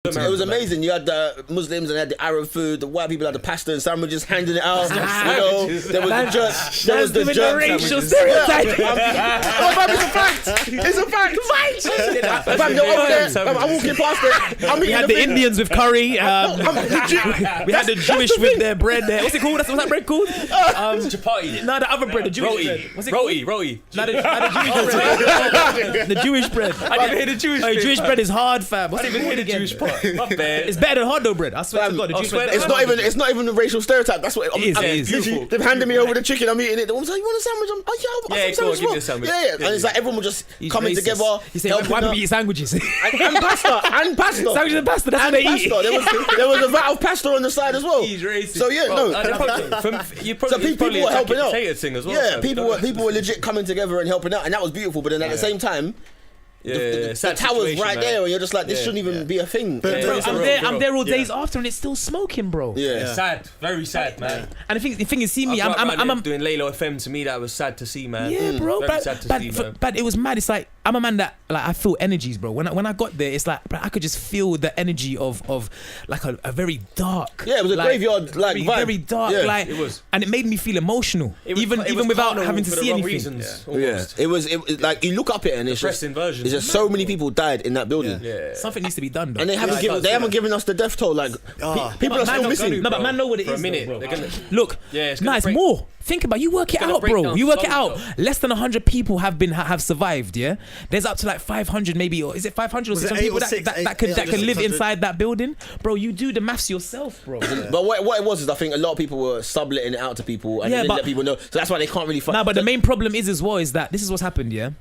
It was amazing. You had the Muslims and you had the Arab food. The white people had the pasta and sandwiches, handing it out. You know, there was the jerk. There was the jerk racial stereotype. It's a fact. It's a fact. Fam, they're over there. I'm walking past it. We had the Indians with curry. We had the Jewish with their bread there. What's it called? What's that bread called? Chapati. No, the other bread, the Jewish bread. What's it called? Roti. No, the Jewish bread. The Jewish bread. I didn't hear the Jewish bread. Jewish bread is hard, fam. What's I didn't even hear the Jewish part. It's better than hard dough bread. I swear to God. The Jewish bread. It's not even a racial stereotype. That's what it is. They've handed me over the chicken. I'm eating it. The woman's like, "You want a sandwich?" Yeah, go on, give me a sandwich. Yeah. And it's like everyone will just coming together. You say, why do we eat sandwiches? And pasta. Sandwiches and pasta. That's what they eat. There was a vat of pasta on the side as well. He's racist. So yeah, no. So people were helping out. Thing as well, yeah, people were legit coming together and helping out, and that was beautiful. But then at the same time, the tower's right there, and you're just like, this shouldn't even be a thing. But bro, I'm there all days after, and it's still smoking, bro. Yeah. Sad, very sad, man. And the thing is, see me, I'm doing Laylo FM. To me, that was sad to see, man. Yeah, bro. Very sad to see, man. But it was mad. It's like I'm a man that like I feel energies, bro. When I got there, it's like I could just feel the energy of like a very dark. Yeah, it was a graveyard like vibe. Very dark, like it was, and it made me feel emotional, even without having to see anything. Yeah, it was like you look up it and it's just there's just so many people died in that building. Yeah. Something needs to be done, though. And they haven't given us the death toll. Like people are still missing. No, but man know what it is. For a minute, look, it's more. Think about it. You work it out, bro. You work it out. Less than 100 people have survived. Yeah, there's up to like 500 maybe, or is it 500 or 600 people that can live inside that building, bro. You do the maths yourself, bro. But what it was is I think a lot of people were subletting it out to people and they didn't let people know. So that's why they can't really. Nah, but the main problem is as well is that this is what's happened. Yeah,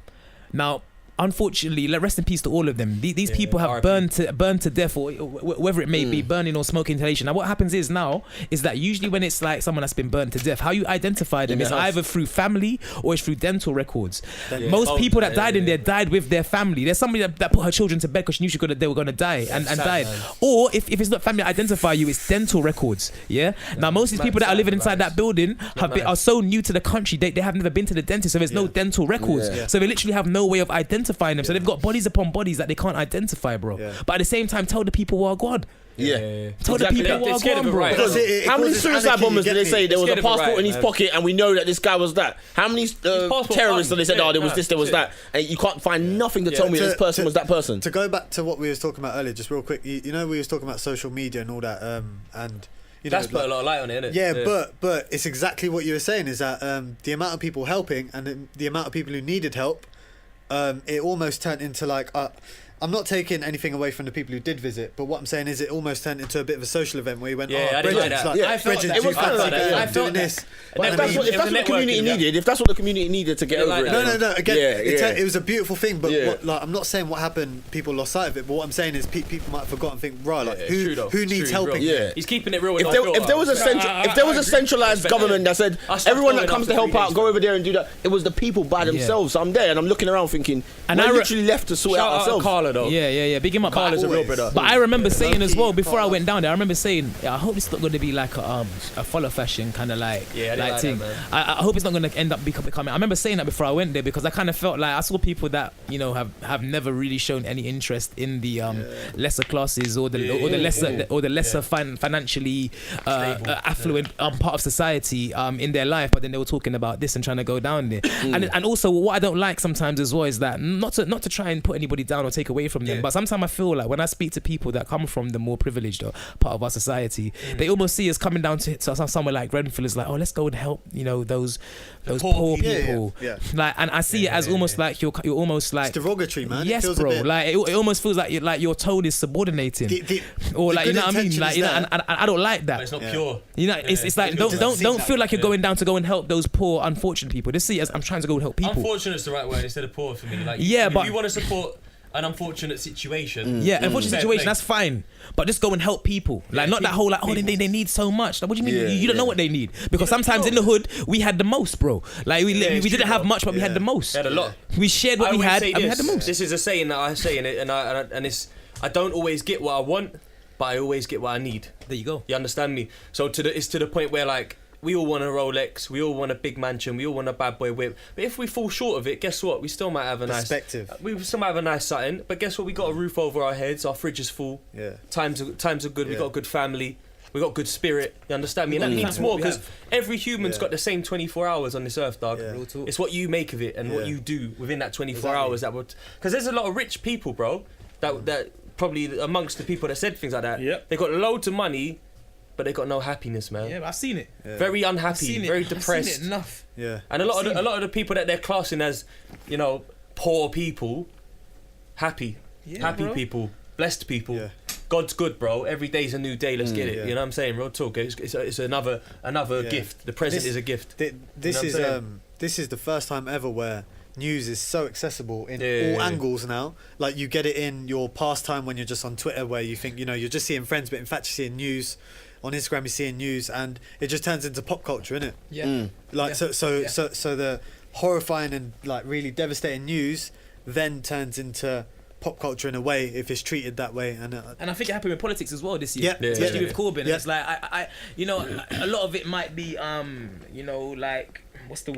now. Unfortunately, rest in peace to all of them. These people have burned to death, or whether it may be burning or smoke inhalation. Now, what happens is that usually when it's like someone that's been burned to death, how you identify them is either through family or it's through dental records. Most people that died in there died with their family. There's somebody that put her children to bed because she knew they were going to die and died. Or if it's not family that identify you, it's dental records. Yeah. Now, most of these people that are living inside that building are so new to the country. They have never been to the dentist, so there's no dental records. So they literally have no way of identifying them, so they've got bodies upon bodies that they can't identify, bro. But at the same time, tell the people what God. Tell the people what God, bro. How many suicide bombers did they say there was a passport in his pocket and we know that this guy was that? How many terrorists did they say, there was this, there was that, and you can't find nothing to tell me this person was that person? To go back to what we was talking about earlier, just real quick, you know, we was talking about social media and all that, and. That's put a lot of light on it, innit? Yeah, but it's exactly what you were saying, is that the amount of people helping and the amount of people who needed help, it almost turned into like I'm not taking anything away from the people who did visit, but what I'm saying is it almost turned into a bit of a social event where you went, I didn't like that. I felt that. It was kind of like that. I felt this. If that's what the community needed to get over it. No. Again, it was a beautiful thing, but I'm not saying what happened, people lost sight of it, but what I'm saying is people might have forgotten and think, right, like who needs helping? Yeah, he's keeping it real. If there was a centralized government that said everyone that comes to help out, go over there and do that, it was the people by themselves. I'm there and I'm looking around thinking, and I literally left to sort it out ourselves. Carla though. Yeah. Big him up. Carla's a real brother. But I remember saying as well before I went down there, I remember saying, I hope it's not going to be like a follow fashion kind of like thing. I hope it's not going to end up becoming. I remember saying that before I went there because I kind of felt like I saw people that have never really shown any interest in the lesser classes or the lesser financially affluent part of society in their life, but then they were talking about this and trying to go down there. And also what I don't like sometimes as well is that not to try and put anybody down or take away from them, but sometimes I feel like when I speak to people that come from the more privileged part of our society, they almost see us coming down to somewhere like Grenfell is like, let's go and help those poor people. Like, and I see it as almost like you're almost like it's derogatory, man. Yes, bro. Like it almost feels like your tone is subordinating, or like, you know what I mean? Like, and I don't like that. But it's not pure. It's like don't feel like you're going down to go and help those poor unfortunate people. Just see it as I'm trying to go and help people. Unfortunate's the right word instead of poor for me. Like, but if you want to support an unfortunate situation. Unfortunate situation, that's fine. But just go and help people. Like, not that whole, like, they need so much. Like, what do you mean? You don't know what they need. Because sometimes in the hood, we had the most, bro. Like, we didn't have much, but we had the most. We had a lot. We shared what we had, and we had the most. This is a saying that I say, and it's, I don't always get what I want, but I always get what I need. There you go. You understand me? So it's to the point where, like, we all want a Rolex, we all want a big mansion, we all want a bad boy whip. But if we fall short of it, guess what? We still might have a Perspective. we still might have a nice something. But guess what? We got a roof over our heads. Our fridge is full. Yeah. Times are good. We Yeah. got a good family. We got good spirit. You understand me? And that means more because every human's got the same 24 hours on this earth, dog. Yeah. It's what you make of it and what you do within that 24 hours. That would, because there's a lot of rich people, bro. That probably amongst the people that said things like that. Yep. They got loads of money, but they got no happiness, man. Yeah, but I've seen it. Very unhappy, very depressed. I've seen it enough. Yeah. And a lot of the people that they're classing as, poor people, happy bro. people, blessed people. Yeah. God's good, bro. Every day's a new day. Let's get it. Yeah. You know what I'm saying? Real talk. It's another gift. The present is a gift. This You know what I'm this is the first time ever where news is so accessible in all Yeah. angles now. Like you get it in your pastime when you're just on Twitter, where you think you're just seeing friends, but in fact you're seeing news. On Instagram you're seeing news, and it just turns into pop culture, innit? Yeah. Like Yeah. so the horrifying and like really devastating news then turns into pop culture in a way if it's treated that way. And I think it happened with politics as well this year, Yeah. especially Yeah. with Corbyn. Yeah. It's like a lot of it might be like what's the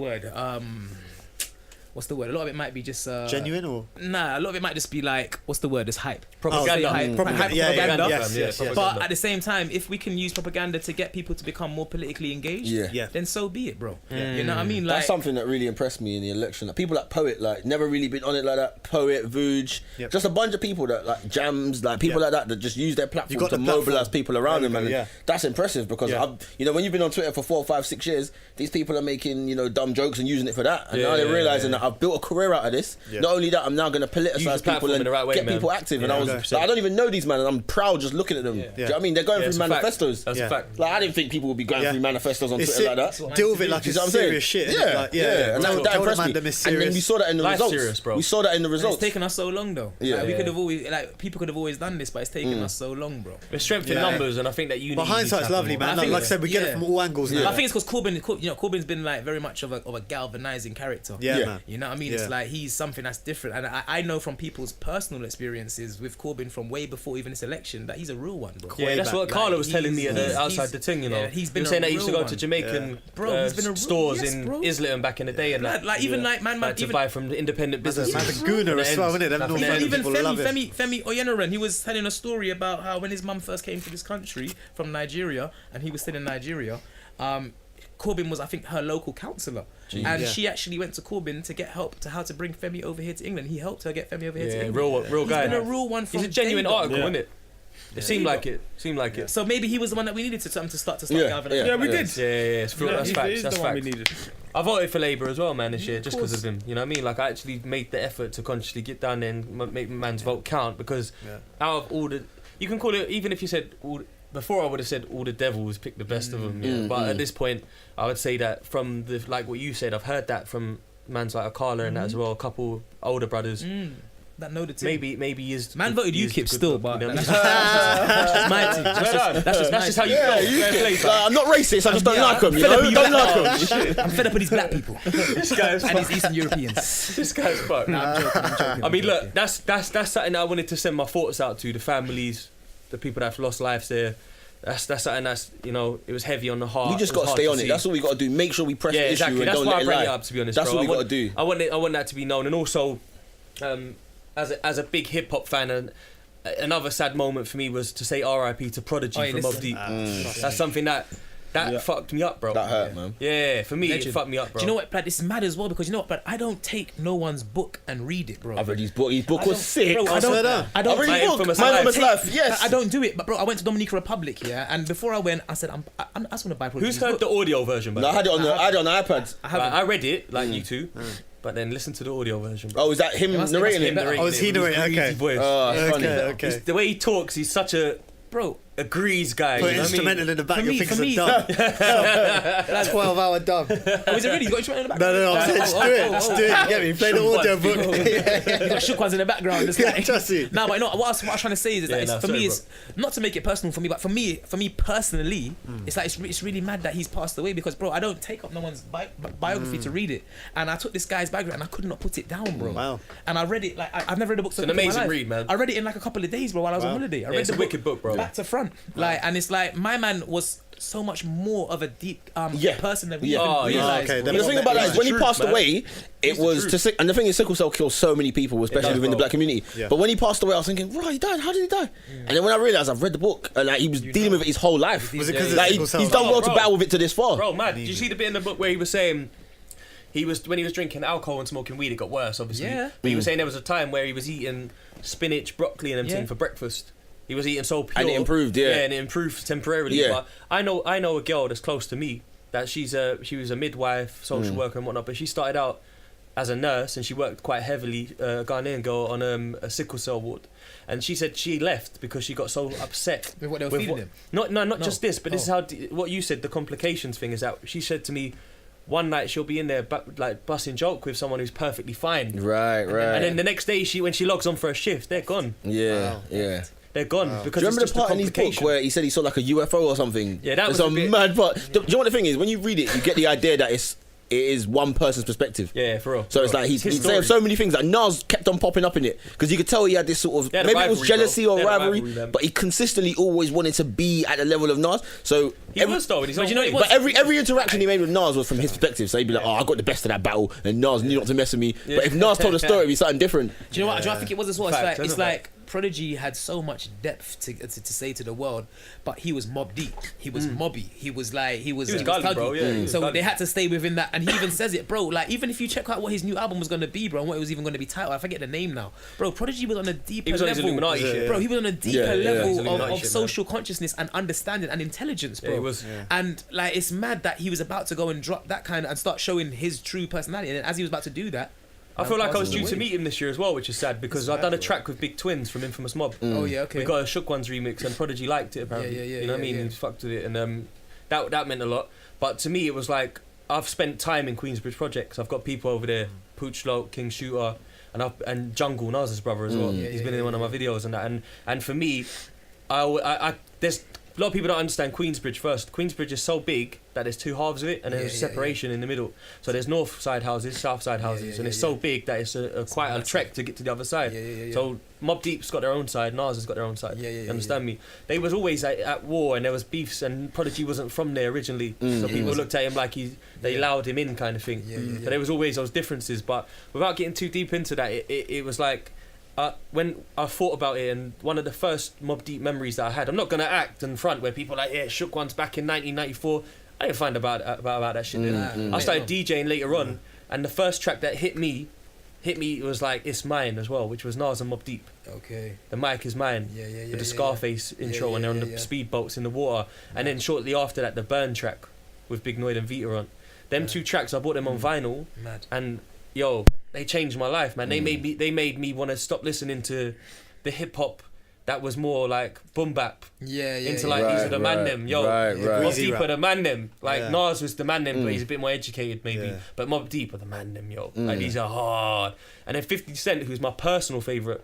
word? A lot of it might be just genuine or Nah, a lot of it might just be like what's the word? It's hype. Propaganda. Hype, propaganda. hype, Yeah, propaganda. yes, yes. But at the same time, if we can use propaganda to get people to become more politically engaged, Yeah. then so be it, bro. You know what I mean? That's Like, something that really impressed me in the election. Like, people like Poet, like never really been on it like that. Poet, Vuj, Yep. just a bunch of people that like Jams, like people like that just use their platform got to the platform. mobilize people around them, There you and go, yeah. that's impressive because Yeah. when you've been on Twitter for 4, 5, 6 years, these people are making dumb jokes and using it for that, and Yeah, now they're yeah, realizing yeah. that I've built a career out of this. Yeah. Not only that, I'm now going to Use politicize the people platform and in the right way, get man. people active. And Yeah, I was okay. like, I don't even know these men, and I'm proud just looking at them. Yeah. Do you know what I mean? They're going it's through a fact. manifestos. That's Yeah. a fact. Like, I didn't think people would be going Yeah. through manifestos on It's Twitter like that. what deal with it man like Do you it's know what I'm saying? serious shit. Yeah, Like, and Tell that the impressed man me. them is And then we serious. saw that in the Life's results. serious, bro. We saw that in the it's results. taken us so long though. Yeah. Like, we Yeah. could have always people could have always done this, but it's taken us so long, bro. There's strength in Yeah. numbers, and I think that you But need these hindsight's type of lovely, more. man. I think Like I said, we get it yeah. from all angles Yeah. now. I think it's because Corbyn's been like very much of a galvanizing character. Yeah, Yeah. man. You know what I mean? Yeah. It's like he's something that's different, and I know from people's personal experiences with Corbyn from way before even this election that he's a real one, bro. Yeah, Way that's back. what Carla was Like, telling me he's- outside he's- the thing, yeah, he's been he was saying a that he used to real go to one. Jamaican Bro, he's been a real- stores yes, in bro. Islington back in the day, and that. Like even like man, to even buy from the independent Man's a businesses. gooner as well, innit? Them Nothing North else. End even people love him. Femi Oyeneran, he was telling a story about how when his mum first came to this country from Nigeria, and he was still in Nigeria, Corbyn was, I think, her local councillor. And Yeah. she actually went to Corbyn to get help to how to bring Femi over here to England. He helped her get Femi over here to Yeah, England. real guy. He's been a real one from He's a genuine day dot. article, Yeah. isn't it? It seemed like it. Seemed like it. So maybe he was the one that we needed to start Yeah, galvanizing. yeah. Yeah, we Yeah. did. Yeah, it's true. That's He facts. is That's the one we facts. needed. I voted for Labour as well, man, this year, Of just because course. of him. You know what I mean? Like, I actually made the effort to consciously get down there and make man's vote count, because out of all the, you can call it, even if you said all, before I would have said all the devils pick the best of them. Yeah. But at this point, I would say that from the, like what you said, I've heard that from mans like Akala and that as well, a couple older brothers. That know the team. Maybe is Man voted he is UKIP the good still, look, but you know what that's I mean? just my team. That's just how you Yeah, feel. you Fair play, can. I'm not racist. I just don't Yeah, like them. You fed up know, with don't you like them. I'm fed up with these black people This guy's and fucked. these Eastern Europeans. This guy's fucked. I'm joking. I mean, look, that's something I wanted to send my thoughts out to the families, the people that have lost lives there. That's something that's, you know, it was heavy on the heart. We just It got was to hard stay on it. see. That's all we got to do. Make sure we press Yeah, the issue exactly. and That's don't why let I it bring lie. it up, to be honest. That's bro. what we I got to do. I want that to be known, and also, as a big hip hop fan, and another sad moment for me was to say R.I.P. to Prodigy from Mobb Deep. That's something that fucked me up, bro. That hurt, man. Yeah, for me, it Legend. fucked me up, bro. Do you know what, Brad? This is mad as well, because you know what, Brad? I don't take no one's book and read it, bro. I've read his book. His book I was don't- sick. bro, I I don't- don't. I don't I read My his book. Infamous My Life. Infamous Life. Yes. I don't do it, but bro, I went to Dominican Republic, yeah, and before I went, I said, I just want to buy Prodigy's Who's heard book. the audio version? No, I had it on the iPad. I haven't. I read it like you two, but then listen to the audio version. Bro. Oh, is that him must narrating be it? better. Oh, is he With his narrating? greasy Okay. voice. Oh, that's funny. Okay. It's the way he talks, he's such a Bro, grease guy. Put you know what I mean? instrumental in the back, For your me- fingers for are me- done. 12-hour dub. oh, is it really? You got instrumental in the back? No, I'm saying just do it. Just do it. You get me? Play the audio book. You got shook ones in the background. Just Yeah, like, trust you. No, but no, what I was trying to say is that Yeah, it's, no, for sorry, me, it's not to make it personal for me, but for me personally, it's like it's really mad that he's passed away, because bro, I don't take up no one's biography to read it, and I took this guy's biography and I could not put it down, bro. Wow. And I read it like I've never read a book so It's an much in my amazing life. read, man. I read it in like a couple of days, bro, while I was on holiday. I read it's the a book wicked book, bro. back to front. Like, and it's like my man was so much more of a deep person than we even realized. Okay. But the thing about that is when he passed away, it was and the thing is, sickle cell kills so many people, especially within the black community. Yeah. But when he passed away, I was thinking, right, he died. How did he die? And then when I realized, I've read the book, and like he was dealing with it his whole life. Was it because like, he's done well to battle with it to this far. Bro, mad. Did you see the bit in the book where he was saying when he was drinking alcohol and smoking weed, it got worse, obviously. Yeah. But he was saying there was a time where he was eating spinach, broccoli, and everything for breakfast. He was eating so pure, and it improved, and it improved temporarily. But I know a girl that's close to me that she was a midwife, social worker, and whatnot. But she started out as a nurse, and she worked quite heavily, a Ghanaian girl, on a sickle cell ward. And she said she left because she got so upset with what they were feeding him. Not just this, but this is how what you said. The complications thing is that she said to me, one night she'll be in there like busting joke with someone who's perfectly fine. Right. And then the next day when she logs on for a shift, they're gone. Yeah. They're gone because do you remember it's the part in his book where he said he saw like a UFO or something? Yeah, that was a mad part. Do you know what the thing is? When you read it, you get the idea that it is one person's perspective. Yeah, for real. So it's like he's saying so many things. Like Nas kept on popping up in it because you could tell he had this sort of maybe it was jealousy or rivalry, but he consistently always wanted to be at the level of Nas. So but every interaction he made with Nas was from his perspective. So he'd be like, "Oh, I got the best of that battle," and Nas knew not to mess with me. But if Nas told a story, it'd be something different. Do you know what? I think it was as well. It's like Prodigy had so much depth to say to the world, but he was mob deep. He was mobby. He was thuggy, bro. Yeah, so they had to stay within that. And he even says it, bro. Like, even if you check out what his new album was going to be, bro, and what it was even going to be titled, I forget the name now, bro. Prodigy was on a deeper level. Bro, he was on a deeper level of social consciousness and understanding and intelligence, bro. Yeah, he was. And like, it's mad that he was about to go and drop that kind of and start showing his true personality. And as he was about to do that, I feel like I was due to meet him this year as well, which is sad because I've done a track with Big Twins from Infamous Mob. Oh yeah, okay. We got a Shook Ones remix and Prodigy liked it apparently. You know what I mean? He fucked with it, and that meant a lot. But to me, it was like I've spent time in Queensbridge projects. I've got people over there, Pooch Loke, King Shooter, and Jungle, Nas's brother as well. He's been in one of my videos and that. And for me, I there's a lot of people don't understand Queensbridge first. Queensbridge is so big that there's two halves of it, and there's separation in the middle. So there's north side houses, south side houses, and it's so big that it's quite a trek to get to the other side. So Mobb Deep's got their own side, Nas has got their own side. You understand me? They was always at war, and there was beefs, and Prodigy wasn't from there originally, so people looked at him like they allowed him in, kind of thing. So there was always those differences, but without getting too deep into that, it was like. When I thought about it, and one of the first Mobb Deep memories that I had, I'm not gonna act in front where people are like, Shook Ones back in 1994. I didn't find about that shit. I started DJing later on, and the first track that hit me was like It's Mine as well, which was Nas and Mobb Deep. Okay. The mic is mine. With the Scarface intro, and they're on the speedboats in the water, and then shortly after that, the Burn track with Big Noid and Vita on. Them two tracks, I bought them on vinyl, and yo. They changed my life, man. They made me want to stop listening to the hip hop that was more like boom bap. Into like these are the man them. Yo, Mobb Deep are the man them. Like Nas was the man them, but he's a bit more educated maybe. But Mobb Deep are the man them, yo. Like these are hard. And then 50 Cent, who's my personal favourite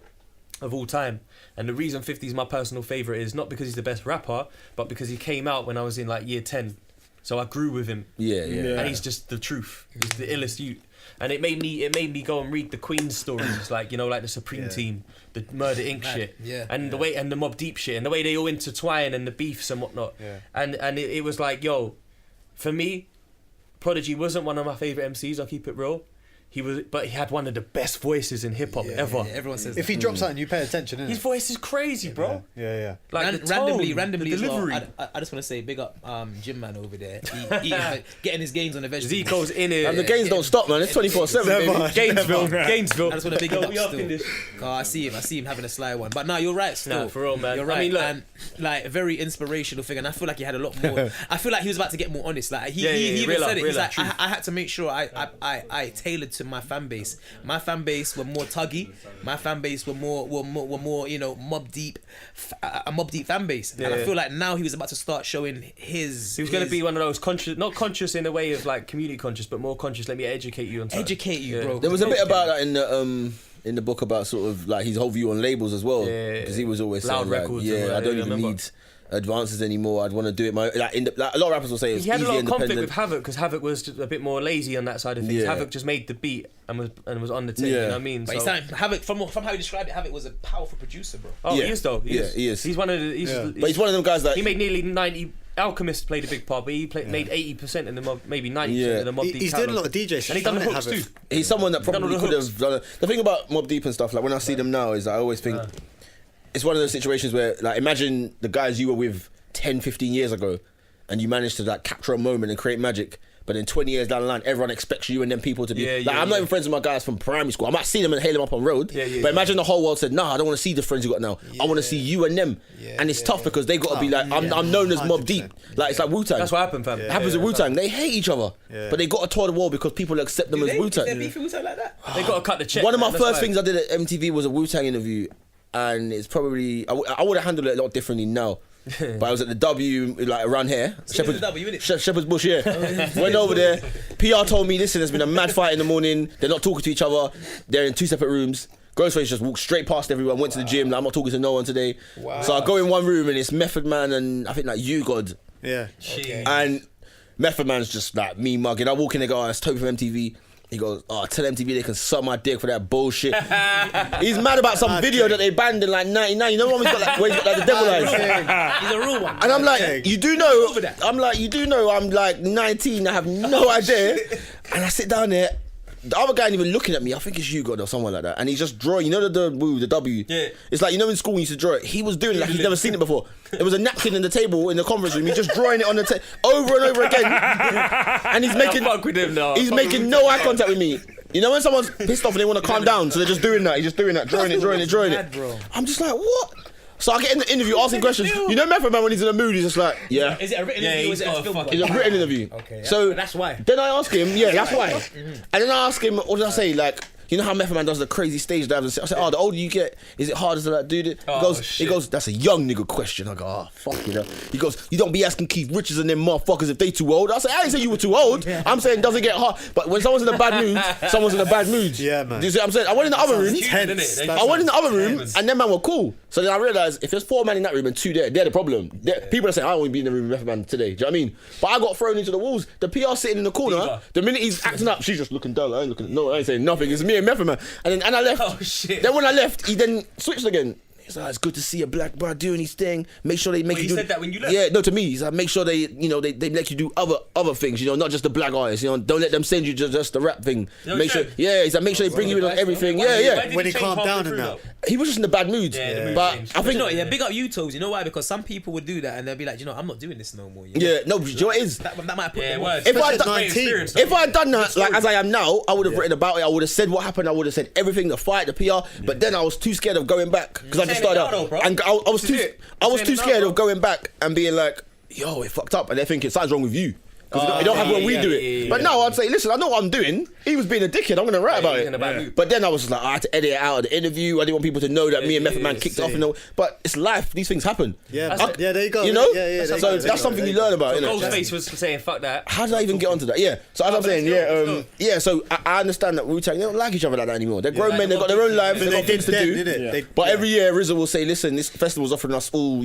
of all time. And the reason 50 is my personal favourite is not because he's the best rapper, but because he came out when I was in like year 10. So I grew with him. And he's just the truth. He's the illest youth. And it made me go and read the Queen's stories, like, you know, like the Supreme Team, the Murder Inc. shit, and the way, and the Mobb Deep shit, and the way they all intertwine, and the beefs and whatnot. And it was like, yo, for me, Prodigy wasn't one of my favourite MCs. I'll keep it real. But he had one of the best voices in hip hop ever. Everyone says if he drops something, you pay attention. Innit? His voice is crazy, bro. Like randomly, the delivery. Well, I just want to say, big up Jim Man over there. He getting his gains on the vegetables. Zico's in it. And the gains don't stop, man. It's 24/7. Gainesville. I just want to big him up still. I see him having a sly one. But no, you're right. Still, nah, for real, man. You're right. I mean, look, and like a very inspirational thing. And I feel like he had a lot more. I feel like he was about to get more honest. Like he even said it. He's like, I had to make sure I tailored to my fan base. My fan base were more tuggy. My fan base were more you know, Mobb Deep, a Mobb Deep fan base. And I feel like now he was about to start showing his. He was going to be one of those conscious, not conscious in the way of like community conscious, but more conscious. Let me educate you on something. Educate you, bro. There was a bit about that in the book about sort of like his whole view on labels as well, because he was always Loud saying records. like, I don't even need advances anymore. I'd want to do it my like, a lot of rappers will say it's he had easy, a lot of conflict with independent. Havoc because Havoc was just a bit more lazy on that side of things. Yeah. Havoc just made the beat and was on the thing. You know what I mean? But Havoc, from how you described it, Havoc was a powerful producer, bro. Oh, he is though. He is. He's one of the. But he's one of them guys that he made nearly 90. Alchemist played a big part, but he made 80% in the mob, maybe 90% of the Mob Deep. He's doing a lot of DJ stuff. And he's done the hooks too. He's someone that probably could have done it. The thing about Mob Deep and stuff, like when I see them now, is I always think it's one of those situations where, like, imagine the guys you were with 10, 15 years ago, and you managed to like capture a moment and create magic. But then 20 years down the line, everyone expects you and them people to be... I'm not even friends with my guys from primary school. I might see them and hail them up on road. But imagine the whole world said, nah, I don't want to see the friends you got now. I want to see you and them. And it's tough because they got to be like, I'm known as Mob Deep. Like, it's like Wu-Tang. That's what happened, fam. It happens with Wu-Tang. They hate each other. But they got to tour the world because people accept them as Wu-Tang. Is there beef with Wu-Tang like that? They got to cut the check. One of my first things I did at MTV was a Wu-Tang interview. And it's probably... I would have handled it a lot differently now. But I was at the W, like around here. Shepherd's Bush, yeah. Went over there. PR told me, listen, there's been a mad fight in the morning. They're not talking to each other. They're in 2 separate rooms. Ghostface just walked straight past everyone, went to the gym. Like, I'm not talking to no one today. So I go in one room and it's Method Man and I think like You God. Yeah. Okay. And Method Man's just like me mugging. I walk in and go, oh, it's Toby from MTV. He goes, oh, tell MTV they can suck my dick for that bullshit. He's mad about some video that they banned in like 99. You know when he's got like, where he's got like the devil eyes? He's a real one. And I'm like, you do know, I'm like 19, I have no idea. And I sit down there, the other guy ain't even looking at me. I think it's You God or someone like that. And he's just drawing, you know the W? Yeah. It's like, you know in school we used to draw it. He was doing it like he's never seen it before. There was a napkin in the table in the conference room. He's just drawing it on the table over and over again. And he's making, fuck with him now. He's making no eye contact with me. You know when someone's pissed off and they want to calm down, so they're just doing that. He's just doing that, drawing it. Bro. I'm just like, what? So I get in the interview asking questions. You know Method Man when he's in a mood, he's just like, yeah. Is it a written interview or is it a film? It's a written interview. Okay. So that's why. Then I ask him, that's why. And then I ask him, what did I say? Like, you know how Method Man does the crazy stage dives? I say, the older you get, is it harder to like do it? He goes, that's a young nigga question. I go, fuck you know. He goes, you don't be asking Keith Richards and them motherfuckers if they too old. I say, I didn't say you were too old. I'm saying it doesn't get hard. But when someone's in a bad mood, someone's in a bad mood. Yeah, man. Do you see what I'm saying? I went in the other room. I went in the other room and them man were cool. So then I realised if there's 4 men in that room and 2 there, they're the problem. People are saying, I don't want to be in the room with Method Man today. Do you know what I mean? But I got thrown into the walls. The PR sitting in the corner, the minute he's acting up, she's just looking down. I ain't looking. No, I ain't saying nothing. It's me and Method Man. And I left. Oh shit. Then when I left, he then switched again. He's like, it's good to see a black boy doing his thing. Make sure they make you do... He said that when you left? Yeah, no, to me. He's like, make sure they let you do other things, not just the black artists, don't let them send you just the rap thing. No, make sure, he's like, make sure they bring you in on everything. When he calmed down and that. He was just in a bad mood. But I think... big up you, Tobz. You know why? Because some people would do that and they'll be like, I'm not doing this no more. Yeah, no, do you know what it is? That might put them off. If I had done that, like as I am now, I would have written about it. I would have said what happened. I would have said everything, the fight, the PR. But then I was too scared of going back because I just started out. And I was too scared of going back and being like, yo, it fucked up. And they're thinking, something's wrong with you. Because they don't have when we do it. But now I'd say, listen, I know what I'm doing. He was being a dickhead. I'm going to write about it. But then I was just like, I had to edit it out of the interview. I didn't want people to know that me and Method Man kicked off. But it's life. These things happen. Yeah, there you go. You know? So that's something you learn about. Ghostface was saying, fuck that. How did I even get onto that? Yeah. So as I'm saying, so I understand that Wu-Tang, they don't like each other like that anymore. They're grown men. They've got their own lives. They've got things to do. But every year, RZA will say, listen, this festival's offering us all,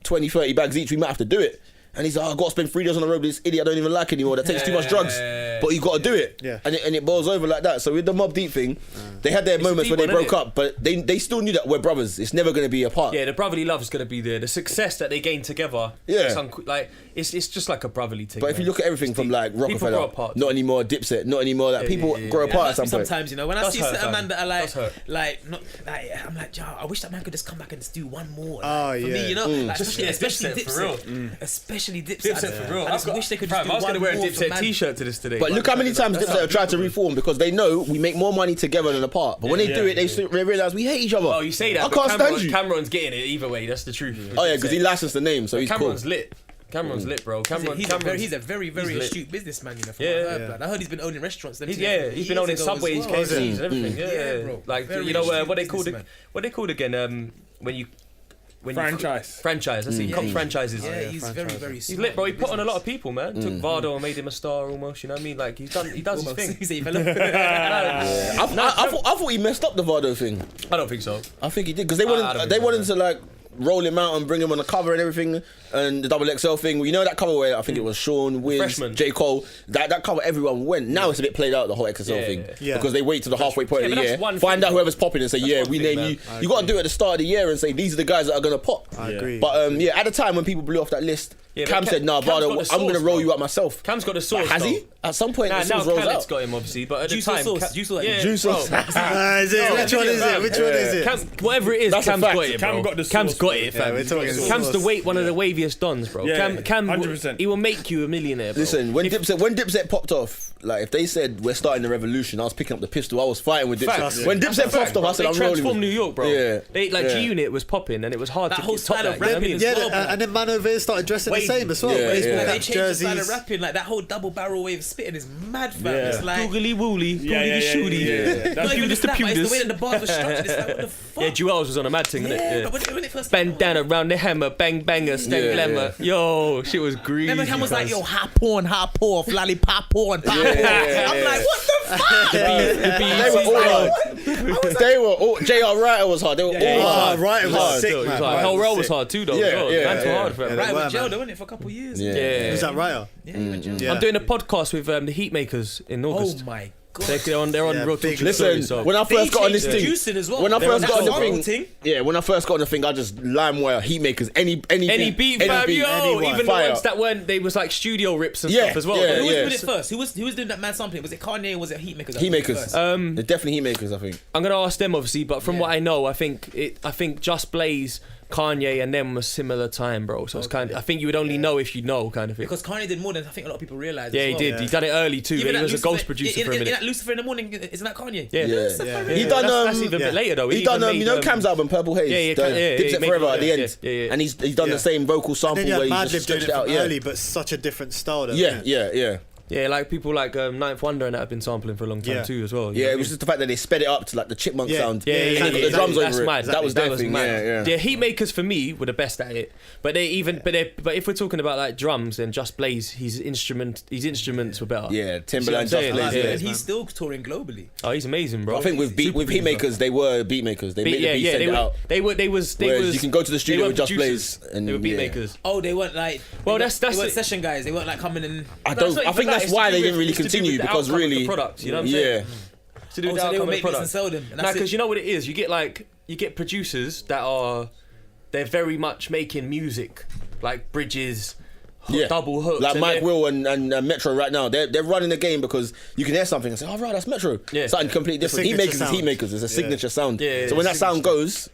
20, 30 bags each. We might have to do it. And he's like, I've got to spend 3 days on the road with this idiot I don't even like anymore that takes too much drugs. But you've got to do it. Yeah. And it boils over like that. So with the Mob Deep thing, they had their moments where they broke up, but they still knew that we're brothers. It's never going to be apart. Yeah, the brotherly love is going to be there. The success that they gain together. Yeah. It's just like a brotherly thing. But if you look at everything from like Rockefeller, not anymore, Dipset, not anymore, like people grow apart at some point. Sometimes, when I see certain man that are I'm like, I wish that man could just come back and just do one more. For me, especially Dipset. Especially Dipset. For real. I just wish they could just do I was one going to wear a more Dipset t-shirt to this today. But look how many times Dipset have tried to reform because they know we make more money together than apart. But when they do it, they realise we hate each other. Oh, you say that. I can't stand you. Cameron's getting it either way. That's the truth. Oh yeah, because he licensed the name, so he's Cameron's cool. lit. Cameron's lit, bro. He's a very, very astute businessman, from what I heard. I heard he's been owning restaurants. He's been owning Subways, KFCs, and everything. Yeah, bro. Like what they called again? Franchise. That's it. Cops franchises. Yeah, he's very, very. He's lit, bro. He put on a lot of people, man. Took Vardo and made him a star almost. You know what I mean? Like he does his thing. I thought he messed up the Vardo thing. I don't think so. I think he did because they wanted to like roll him out and bring him on the cover and everything, and the XXL thing. You know that cover where I think it was Sean, Wiz, J. Cole. That cover, everyone went. Now it's a bit played out, the whole XXL thing, because they wait to the halfway point of the year, find out whoever's popping and say, we name you. You got to do it at the start of the year and say these are the guys that are gonna pop. I agree. But at the time when people blew off that list, Cam said, "Nah, brother, I'm gonna roll you up myself." Cam's got the sauce. Has he? At some point, the sauce now rolls Khaled's out. got him obviously, but at the Juice time, sauce. Juice sauce. Which one is it? Which one is it? Cam, whatever it is, That's a Cam's fact. got it, bro. Cam got the Cam's sauce, got bro. it, fam. we're talking Cam's sauce. one of the waviest dons, bro. Yeah, Cam, 100%. he will make you a millionaire, bro. Listen, when Dipset popped off, like if they said we're starting the revolution, I was picking up the pistol. I was fighting with Dipset. Facts. When Dipset popped off, I said they I'm rolling. transformed New York, bro. Yeah. They G-Unit was popping, and it was hard That to whole get top style that. of You know what I rapping mean? as well. Yeah, and then Man Over Here started dressing the same as well. Yeah, Baseball yeah. They caps, changed the style of jerseys. rapping, like that whole double barrel wave spitting is mad, fam. Yeah. It's like Googly woolly, googly shooty. not even Just just the that, but it's the way pewders. that the bars were structured. It's like what the fuck. Yeah, Jewels was on a mad thing, innit? Yeah, but when it first Bandana round the hammer, bang banger, stank Yeah, glamour. Yo, shit was greasy. Remember Cam was like, cuz. yo, hop off, lollipop on, pop on. yeah, I'm yeah. like, what the fuck? They were all hard. They were all. J.R. Writer was hard. They were all hard. Right, it was Hard. sick, It was man. hard. Right, Whole it roll was was sick. hard too, though. Yeah, as well. yeah, Man, too yeah. hard for him. Yeah, Right, they with were, jail, man. they went it for a couple of years. Yeah. Was that Raya? Yeah, he went jail. Yeah. I'm doing a podcast with the Heatmakers in August. Oh my god. They're on Yeah, Roach. big- Listen, when I first got on this thing, Juicing as well. when I first got on the That's thing, when I first got on the thing, I just LimeWire, Heatmakers, any beat, fam, yo, anyone. even the Fire. ones that weren't, they was like studio rips and Yeah, stuff as well. yeah, Who was yeah. doing it first? Who was doing that mad sampling? Was it Kanye or was it Heatmakers? Heatmakers. They're definitely Heatmakers, I think. I'm gonna ask them obviously, but from what I know, I think Just Blaze, Kanye, and them was similar time, bro. So it's kind of, I think you would only know if you know, kind of thing. Because Kanye did more than I think a lot of people realize. Yeah, as he well. did. Yeah. He done it early too. Even He that was a Lucifer- ghost producer for a in minute. that Lucifer in the Morning, isn't that Kanye? Yeah. Lucifer, He yeah. done That's even a bit later though. He He done even you made, know Cam's album Purple Haze. yeah, Dipset he made Forever it, at the yeah, end, yeah. and he's done Yeah. the same vocal And sample then you where had he just Madlib doing stretched it it out. from Yeah, early, but such a different style. Though, yeah, innit? yeah. Yeah, like people like Ninth Wonder and that have been sampling for a long time Yeah. too as well. you know Yeah, what I it was mean? just the fact that they sped it up to like the chipmunk Yeah. sound. Yeah, and yeah, they got the yeah, drums that's over mad. it. That was their was thing. mad. Yeah. The Heatmakers for me were the best at it, but but if we're talking about like drums, then Just Blaze, his instruments were better. Yeah, Timbaland, See what I'm Just saying? Blaze. Like, Yeah. And he's still touring globally. Oh, he's amazing, bro. I think with Super Heatmakers, they were beat makers. They made the beat, yeah, send it out. they was. Whereas you can go to the studio they with Just weren't Blaze, producers, and they were beat yeah. makers. Oh, they weren't like. Well, they that's weren't it. session guys. They weren't like coming in. I No, it's not don't. I even think that, that's it's why to do they with- didn't really it's to do continue with the because outcome of the really, product, you know what I'm saying? yeah. To do Oh, with the so they outcome will of the make beats and product. sell them. And Nah, that's because it. you know what it is. You get producers that are, they're very much making music, like bridges, double hooks. Like and Mike they're- Will and Metro right now, they're running the game because you can hear something and say, "Oh right, that's Metro." Yeah. Something completely different. signature Heatmakers is sound. Heatmakers. It's a signature sound. Yeah, so when that signature sound goes,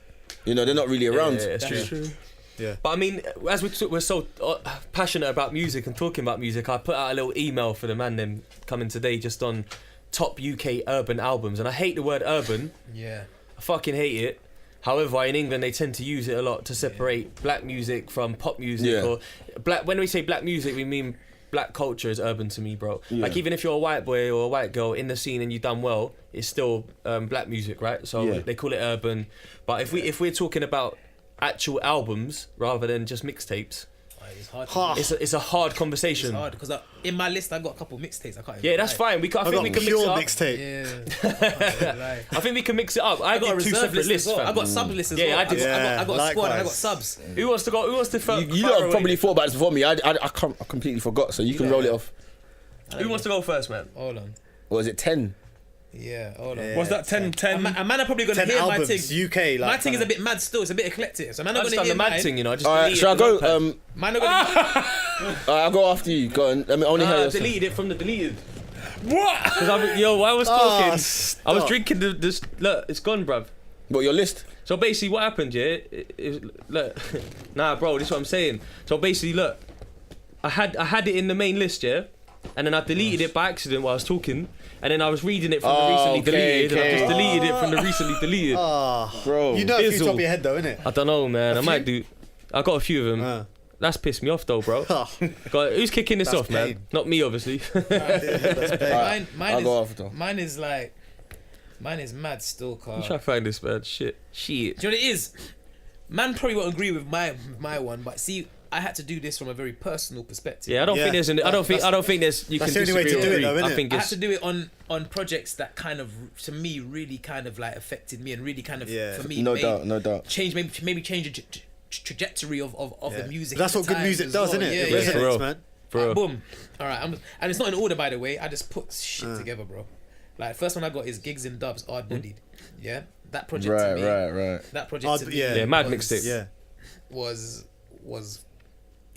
they're not really around. Yeah, it's true. Yeah. But I mean, as we're so passionate about music and talking about music, I put out a little email for the man them coming today just on top UK urban albums, and I hate the word urban. Yeah. I fucking hate it. However, in England they tend to use it a lot to separate black music from pop music. Yeah. Or black. When we say black music, we mean black culture is urban to me, bro. Like even if you're a white boy or a white girl in the scene and you've done well, it's still black music, right? So they call it urban. But if we're talking about actual albums rather than just mixtapes, It's hard. it's a hard conversation. It's hard because in my list I got a couple mixtapes. I can't. Yeah, that's fine. I think we can mix pure it up. mixtape. Yeah. I think we can mix it up. I got a did two reserve separate list lists. as well. I fam. got sub lists as Yeah, well. I did. I got a squad and I got Likewise. subs. Who wants to go? Who wants to? You lot have probably thought about this before me. I completely forgot. So you can roll it off. Who wants to go first, man? Hold on. Or is it 10? Yeah, hold on. Was that 10? A man are probably gonna 10 hear my albums, thing. UK. Like, My thing is a bit mad still. It's a bit eclectic. So man I are just gonna done the hear mad mine. thing, you know. I just All right, deleted shall I the go? notepad. Man are gonna. I'll go after you. Go on. Let me hear yours. Deleted it from the deleted. What? Because I was talking. I was stop. drinking this. Look, it's gone, bruv. What, your list? So basically, what happened? Yeah, look, nah, bro. This is what I'm saying. So basically, look, I had it in the main list, yeah, and then I deleted it by accident while I was talking, and then I was reading it from the recently deleted, and I just deleted it from the recently deleted. Bro. You know, if you Bizzle. top of your head though, innit? I don't know, man. I might do. I got a few of them. Uh. That's pissed me off though, bro. Oh, Who's kicking this That's off, man? pain. Not me, obviously. that's bad. I'll go after. Mine is like. Mine is mad still, car. I'm trying to find this, man. Shit. Do you know what it is? Man probably won't agree with my one, but see, I had to do this from a very personal perspective. Yeah, I don't Yeah. think there's. I don't think there's. You That's can the only way disagree to or do it, agree. though, I innit? think I had it's. to do it on projects that kind of, to me, really kind of like affected me and really kind of, Yeah. for me, No doubt. changed the trajectory of the music. That's what good music does, isn't it? It resonates, man. Boom. All right, and it's not in order, by the way. I just put shit together, bro. Like, first one I got is Gigs and Dubs, Hard Bodied. Yeah, that project to me. Right. That project to me. Mad Mixtapes. Yeah. Was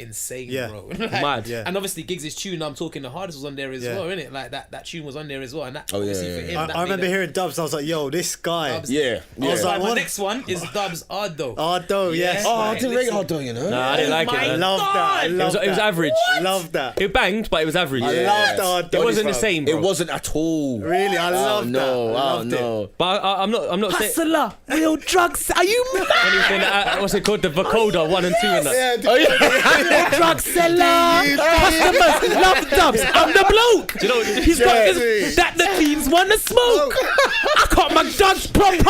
insane, bro. Mad. And obviously Giggs' tune, I'm talking the hardest, was on there as well, innit? Like that tune was on there as well, and that obviously for him. I remember hearing Dubs. I was like, yo, this guy. Dubs, I was like, my next one is Dubs Ardo. Ardo, yes. Oh, I didn't rate Ardo, you know. Nah, I didn't like it. I love that. It was average. I love that. It banged, but it was average. I loved Ardo. It wasn't the same, bro. It wasn't at all. Really, I loved that. Oh no. But I'm not saying Hustler, real drugs. Are you mad? anything. What's it called? The Vocoder 1 and 2 and that. Drug seller. Customers love Dubs. I'm the bloke. Do you know? He's got this, that the fiends want to smoke. I got my guns proper.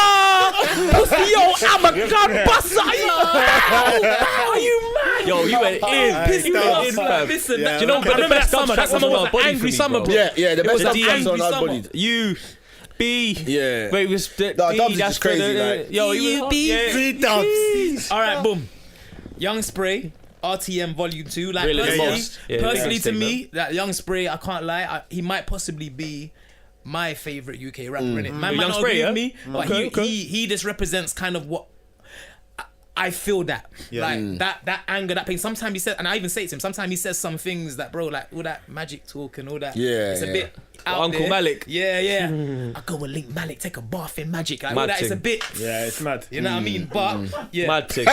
Pussy, yo, I'm a gun buster. Are you mad? Yo, you went in. You went in, fam. Listen, do you know? But the best summer. That summer was an angry summer, bro. Yeah, the best angry on Hard summer. Bodied. You. B. Yeah. Wait, it was the No, Dubs is that's just crazy, like. yo, he was B. Dubs. All right, boom. Young Spray. RTM Volume 2, like Really, personally to bro. me, that Young Spray, I can't lie, he might possibly be my favourite UK rapper, innit? Man might not agree with me, but he just represents kind of what I feel that. Like that anger, that pain. Sometimes he says, and I even say it to him, sometimes he says some things that, bro, like all that magic talk and all that. It's a bit out Uncle there. Malik. Yeah. I go and link Malik, take a bath in magic. Like all that, it's a bit. Yeah, it's mad. You know what I mean? But Mad tick.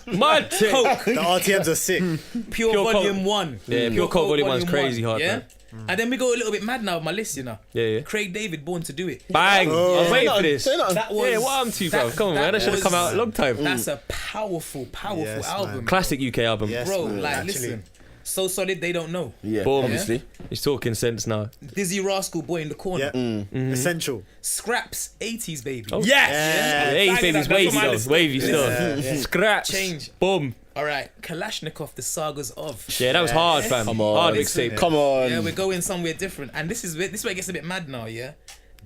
Mad tick. Coke. The RTMs are sick. Pure Volume 1. Yeah, Pure Coke Volume 1 is crazy hard, yeah? man. And then we go a little bit mad now with my list, you know. Yeah. Craig David, Born to Do It. Bang! I was waiting for this. That was, Yeah, what I'm to, bro. Come on, man. That should have come out a long time. That's a powerful album. Man. Classic UK album. Yes, Bro, man, like, actually. listen. So solid, they don't know. Yeah, Boom. obviously. He's talking sense now. Dizzy Rascal, Boy in the Corner. Essential. Scraps, 80s Baby. Oh. Yes! Yeah, his baby's wavy though. Wavy still. Scratch. Change. Boom. All right, Kalashnikov, The Sagas of. Yeah, that was hard, fam. Come on. Hard Listen, mixtape. Come on. Yeah, we're going somewhere different. And this is where it gets a bit mad now, yeah?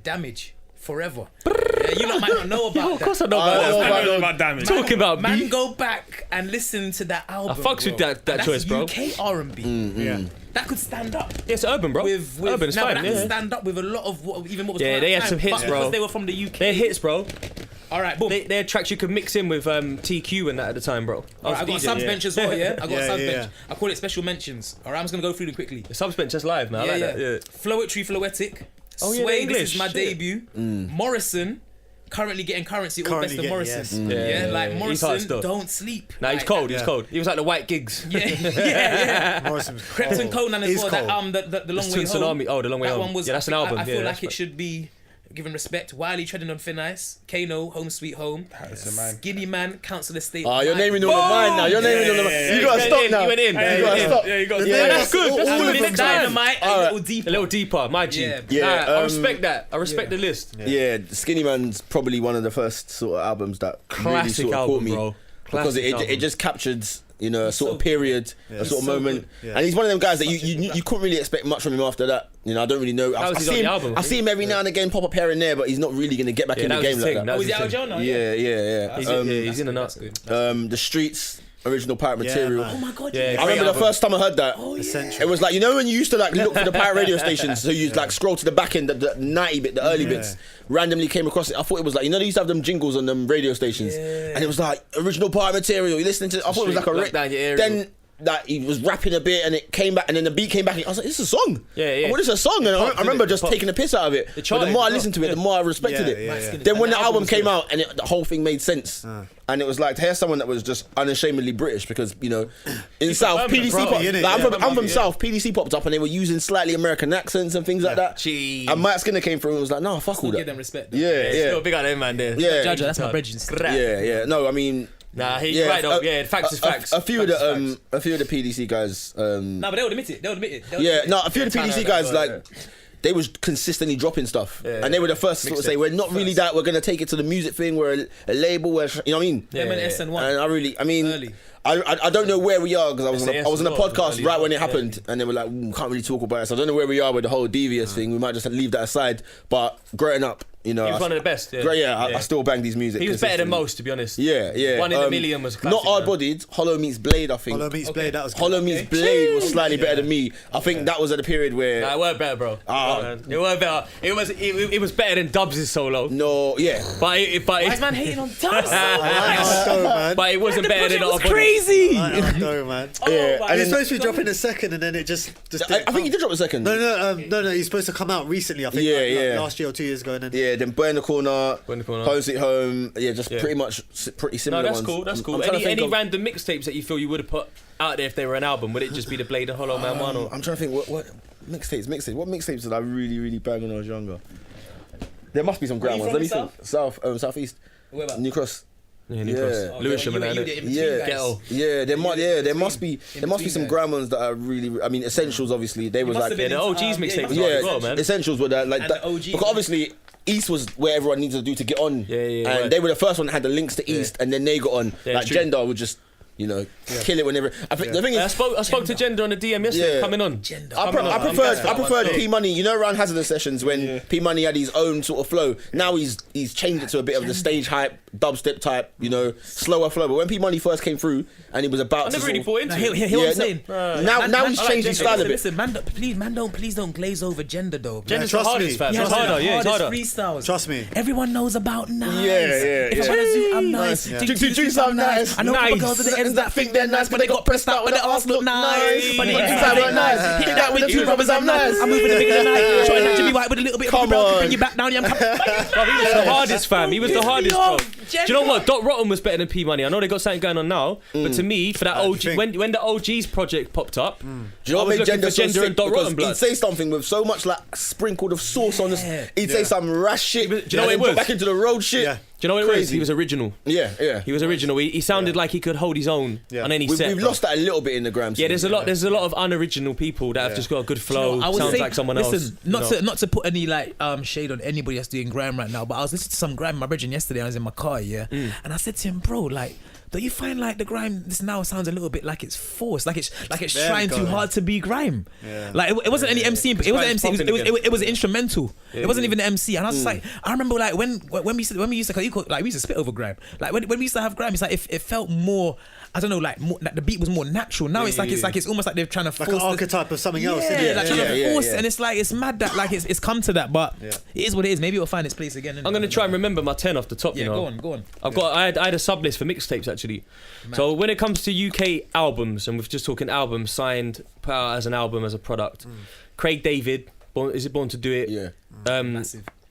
Damage. Forever. Yeah, you lot might not know about that. Of course I know about that. I know about Damage. Talking about Man, beef. go back and listen to that album. I fucks with that choice, bro. UK R&B. Yeah. That could stand up. Yeah, it's urban, bro. With Urban, it's fine. that Yeah. could stand up with a lot of what was Yeah, coming they at had the some time, hits, but bro. because they were from the UK. They're hits, bro. All right, boom. They're tracks you could mix in with TQ and that at the time, bro. All right, I got a subbench as well, yeah? I got a Yeah, subbench. yeah. I call it special mentions. All right, I'm just going to go through them quickly. The subbench just live, man. I like that. Yeah. Floetry, Floetic. Oh, yeah, Sway, the this is my English, shit. debut. Morrison, currently getting currency, all Currently best of getting, Morrison. yes. Yeah, like He's hard Morrison, still. don't sleep. Nah, he's Like, cold. that- He's cold. He was like the White Gigs. Yeah. Morrison was Crept and Conan as He's well. cold. That the long way Twin home. Tsunami. Oh, the long way That home. one was. Yeah, that's an album. I feel Yeah, like that's it should be given respect. Wiley treading on thin ice. Kano, Home Sweet Home. That's a man. Skinny Man, Council Estate. Oh, you're naming all the mine now. You're naming all the mine. You gotta stop now. You went in. You gotta stop. Yeah, you got Yeah, that's good. all That's of good. them Next time. Dynamite, All a right. little deeper. A little deeper, my G. Yeah. Yeah, Nah, I respect that. I respect the list. Yeah, Skinny Man's probably one of the first sort of albums that really Classic sort of album, caught me, bro. because Classic it album. just captured, you know, a sort so of period, a sort of so moment, good. Yeah. and he's one of them guys that you couldn't really expect much from him after that. You know, I don't really know. I was his see only him, album, I I see him every now and again pop up here and there, but he's not really gonna get back in the that was game his like thing. that. That Was was he out his of thing. jail now? Yeah. He's in and out. That's good. The Streets original Pirate Material. Oh my God. Yeah, I remember the first time I heard that. Essential. It was like, you know when you used to like look for the pirate radio stations, so you like scroll to the back end, the 90 bit, the early bits, randomly came across it. I thought it was like, you know, they used to have them jingles on them radio stations, and it was like original Pirate Material. You listening to it? I thought it was like a Lock down your area. then that he was rapping a bit and it came back, and then the beat came back, and I was like, this is a song. Yeah. What is a song? And I remember just taking a piss out of it. But the charted, more I bro. listened to it, the more I respected Yeah, it. yeah, yeah. Then when And the the album album's came good. out and the whole thing made sense, and it was like, here's someone that was just unashamedly British, because you know, in South permanent, PDC bro. popped. Innit? Like, Yeah, I'm from South. PDC popped up and they were using slightly American accents and things like that. Jeez. And Mike Skinner came through and was like, no, fuck all Give that. them respect. though. Yeah, Still big out them man there. yeah, Jaja, that's my bridge. yeah. No, I mean, Nah, he's right though. Yeah, facts is facts. A few of the PDC guys. No, but they'll admit it. A few of the PDC guys like. They was consistently dropping stuff, and they were the first to sort of say, "We're not really that. We're gonna take it to the music thing. We're a label. We're, you know what I mean?" Them and SN1. And I mean, Early. I don't know where we are because I was on a podcast right when it happened, and they were like, can't really talk about it. So I don't know where we are with the whole devious thing. We might just leave that aside. But growing up, you know, he was one of the best. I still bang these music. He was better than most, to be honest. Yeah. One in a million was classic. Not Hard Bodied. Hollow Meets Blade, I think. Hollow Meets Blade, that was good. Hollow Meets Blade was slightly better than me. I think that was at the period where. Nah, it weren't better, bro. It weren't better. It was better than Dubs' solo. No, yeah. But Why is man hating on Tobz? Man. But it wasn't better than It was Hard Bodied. crazy. I know, man. Yeah. He was supposed to be dropping a second, and then it just I think he did drop a second. No. He's supposed to come out recently. I think. Like last year or 2 years ago, and then. Yeah, then Boy in the Corner, Home Sweet Home. Yeah, just pretty much pretty similar. No, that's ones. cool. That's cool. I'm trying to think Any of- random mixtapes that you feel you would have put out there if they were an album? Would it just be the Blade and Hollow Man one? Or? I'm trying to think what mixtapes. What mixtapes did I really bang when I was younger? There must be some grand ones. Let me think. Southeast. Where about? New Cross. Yeah, New Cross. Lewisham and that. Yeah, there must be some grand ones that are really. I mean, Essentials obviously they was like the OG's mixtape was yeah, hard as well, man. Essentials were that like And that, the OG, because obviously East was where everyone needed to do to get on. Yeah, and they were the first one that had the links to East, and then they got on. Like true. Gender would just. You know, kill it whenever. I think the thing is, I spoke to Gender on the DM yesterday. Coming on. I preferred P Money. You know, around Hazardous Sessions when P Money had his own sort of flow. Now he's changed it to a bit of the stage hype, dubstep type. You know, slower flow. But when P Money first came through and he was about I to never really bought into it. Hear what I'm saying? Now he's changed his style a bit. Listen, please don't glaze over Gender though. Gender's the trust hardest, me. fam. He It's has harder. the Yeah, it's hardest harder. freestyles. Trust me. Everyone knows about Nice. Yeah. If I wanna do, I'm nice. Juice, I'm nice. I know Nice. people girls at the ends that think they're nice, but they got pressed out, but their ass look nice. But the inside look nice. Hit that with the two rubbers, I'm nice. I'm moving the bigger than I. Trying not to be white with a little bit of brown. Bring you back down, I'm coming. Bro, he was the hardest, fam. He was the hardest, bro. Do you know what? Dot Rotten was better than P Money. I know they got something going on now, but to me, for that OG, when the OG's project popped up, Do you know what made Gender so sick? and Dot Because Rotten blood. he'd say something with so much like sprinkled of sauce on this. He'd say some rash shit. Do you know what it was? Back into the road shit. Yeah. Do you know what it was? Crazy. He was original. Yeah. He was original. He sounded like he could hold his own on any set. We've bro. lost that a little bit in the gram scene. Yeah, there's a lot of unoriginal people that have just got a good flow. I would Sounds say, like someone listen, else. not to put any like shade on anybody that's doing grime right now, but I was listening to some grime my brethren yesterday. I was in my car, and I said to him, bro, like, don't you find like the grime this now sounds a little bit like it's forced, like it's trying too hard to be grime. Like it wasn't any MC, it wasn't MC. It was instrumental. It wasn't even the MC. And I was just like, I remember like when we used to we used to spit over grime. Like when we used to have grime, it's like it felt more. I don't know, like the beat was more natural. Now it's it's almost like they're trying to force Like an archetype of something else. Isn't it? Like trying to force, and it's like it's mad that like it's come to that, but it is what it is. Maybe it'll find its place again. I'm gonna try and remember my 10 off the top. Yeah, you know, go on. I had a sub list for mixtapes actually. So when it comes to UK albums, and we're just talking albums signed, put out as an album as a product, Craig David, Born to Do It? Yeah.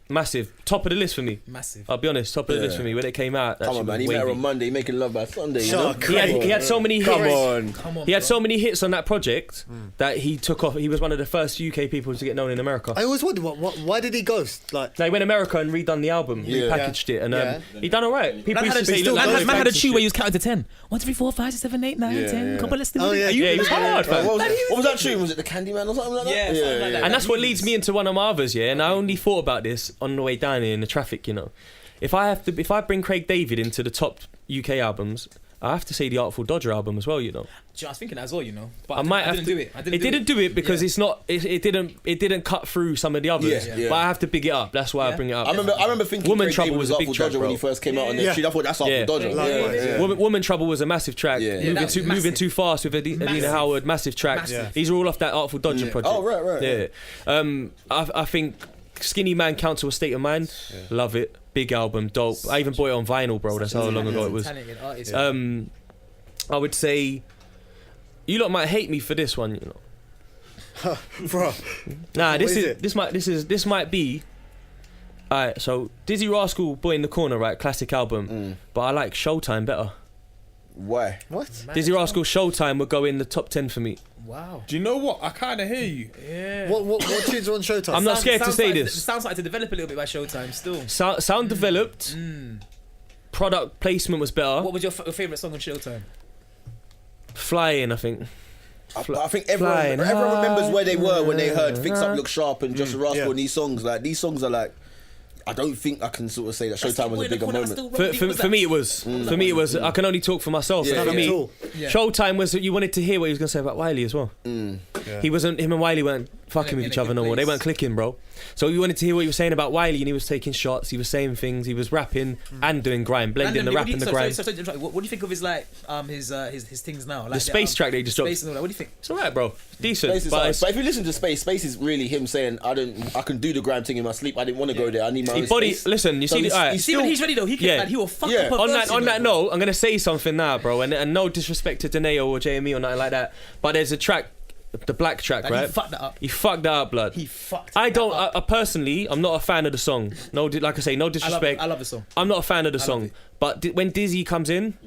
Massive. Top of the list for me. Massive. I'll be honest, top of the list for me. When it came out, Come on, man. He met her on Monday, making love by Sunday. You know? He had so many hits. Come on. He had so many hits on that project that he took off. He was one of the first UK people to get known in America. I always wondered why did he ghost? Like They went to America and redone the album, repackaged it, and he done alright. People used to say, man had a tune where he was counting to 10. 1, 2, 3, 4, 5, 6, 7, 8, 9, 10. Couple less than he was hard, fam. What was that tune? Was it the Candyman or something like that? Yeah, something like that. And that's what leads me into one of my others, and I only thought about this on the way down here in the traffic, you know. If I bring Craig David into the top UK albums, I have to say the Artful Dodger album as well, you know. I was thinking that as well, you know. But I didn't do it. It didn't do it because it's not. It didn't cut through some of the others. But I have to big it up. That's why I bring it up. I remember thinking Woman Craig Trouble David was a big Artful track, Dodger bro. when he first came out on the street. I thought that's Artful Dodger. Woman Trouble was a massive track. That Moving Too Fast with Adina Howard, massive tracks. These are all off that Artful Dodger project. Oh right. Yeah. I think Skinny Man Count to a State of Mind. Love it. Big album, dope. I even bought it on vinyl, bro. That's how long ago it was. I would say you lot might hate me for this one, you know. bro. Nah, this might be. Alright, so Dizzy Rascal, Boy in the Corner, right? Classic album. But I like Showtime better. Why? What? Dizzy Rascal Showtime would go in the top 10 for me. Wow. Do you know what? I kind of hear you. Yeah. What tunes are on Showtime? I'm not scared to say this. It sounds like to develop a little bit by Showtime still. Sound developed. Product placement was better. What was your favourite song on Showtime? Flying, I think. I think everyone remembers where they were when they heard Fix Up Look Sharp and Just a Rascal and these songs. Like these songs are like I don't think I can sort of say that Showtime was a bigger moment. For me, it was. For me, it was. I can only talk for myself. Yeah, for me, Showtime was. You wanted to hear what he was going to say about Wiley as well. He wasn't. Him and Wiley weren't fucking with each other no more. They weren't clicking, bro. So we wanted to hear what he was saying about Wiley, and he was taking shots. He was saying things. He was rapping and doing grime, blending the rap and the grime. What do you think of his his things now? Like the Space track they just dropped. Space and all that. What do you think? It's alright, bro. Decent. But if you listen to Space is really him saying, I can do the grime thing in my sleep. I didn't want to go there. I need my own space. Listen, you see, see when he's ready though. He will fuck up. On that note, I'm gonna say something now, bro, and no disrespect to Deneo or JME or nothing like that, but there's a track. The black track, right? He fucked that up. He fucked that up, blood. I personally, I'm not a fan of the song. No, like I say, no disrespect. I love the song. I'm not a fan of the song. But when Dizzy comes in,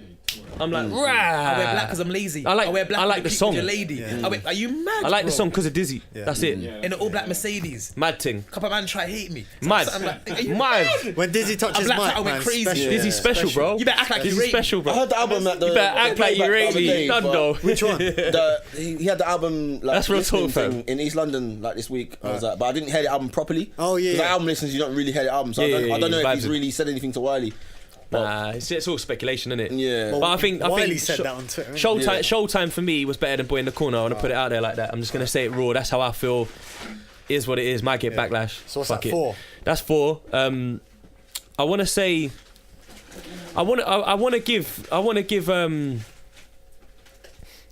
I'm like, rah. I wear black because I'm lazy. I wear black. I like the song. Lady. Are you mad? I like the song because of Dizzy. That's it. In the all black Mercedes. Mad thing. Couple man try hate me. Mad. I'm like, are you mad? When Dizzy touches mic, I went crazy. Dizzy's special, bro. You better act like you rate special, bro. I heard the album at the. You better act like you rate me. Dundo. Which one? He had the album like that's real talk, thing in East London like this week. I was like, but I didn't hear the album properly. Oh yeah. Like album listeners, you don't really hear the album, so I don't know if he's really said anything to Wiley. Nah, it's all speculation, isn't it? Yeah. Well, but I think Wiley said that on Twitter. Showtime for me was better than Boy in the Corner. I want to put it out there like that. I'm just gonna say it raw. That's how I feel. Is what it is. Might get backlash. So what's Fuck that, it. 4? That's 4. I want to say. I want to give.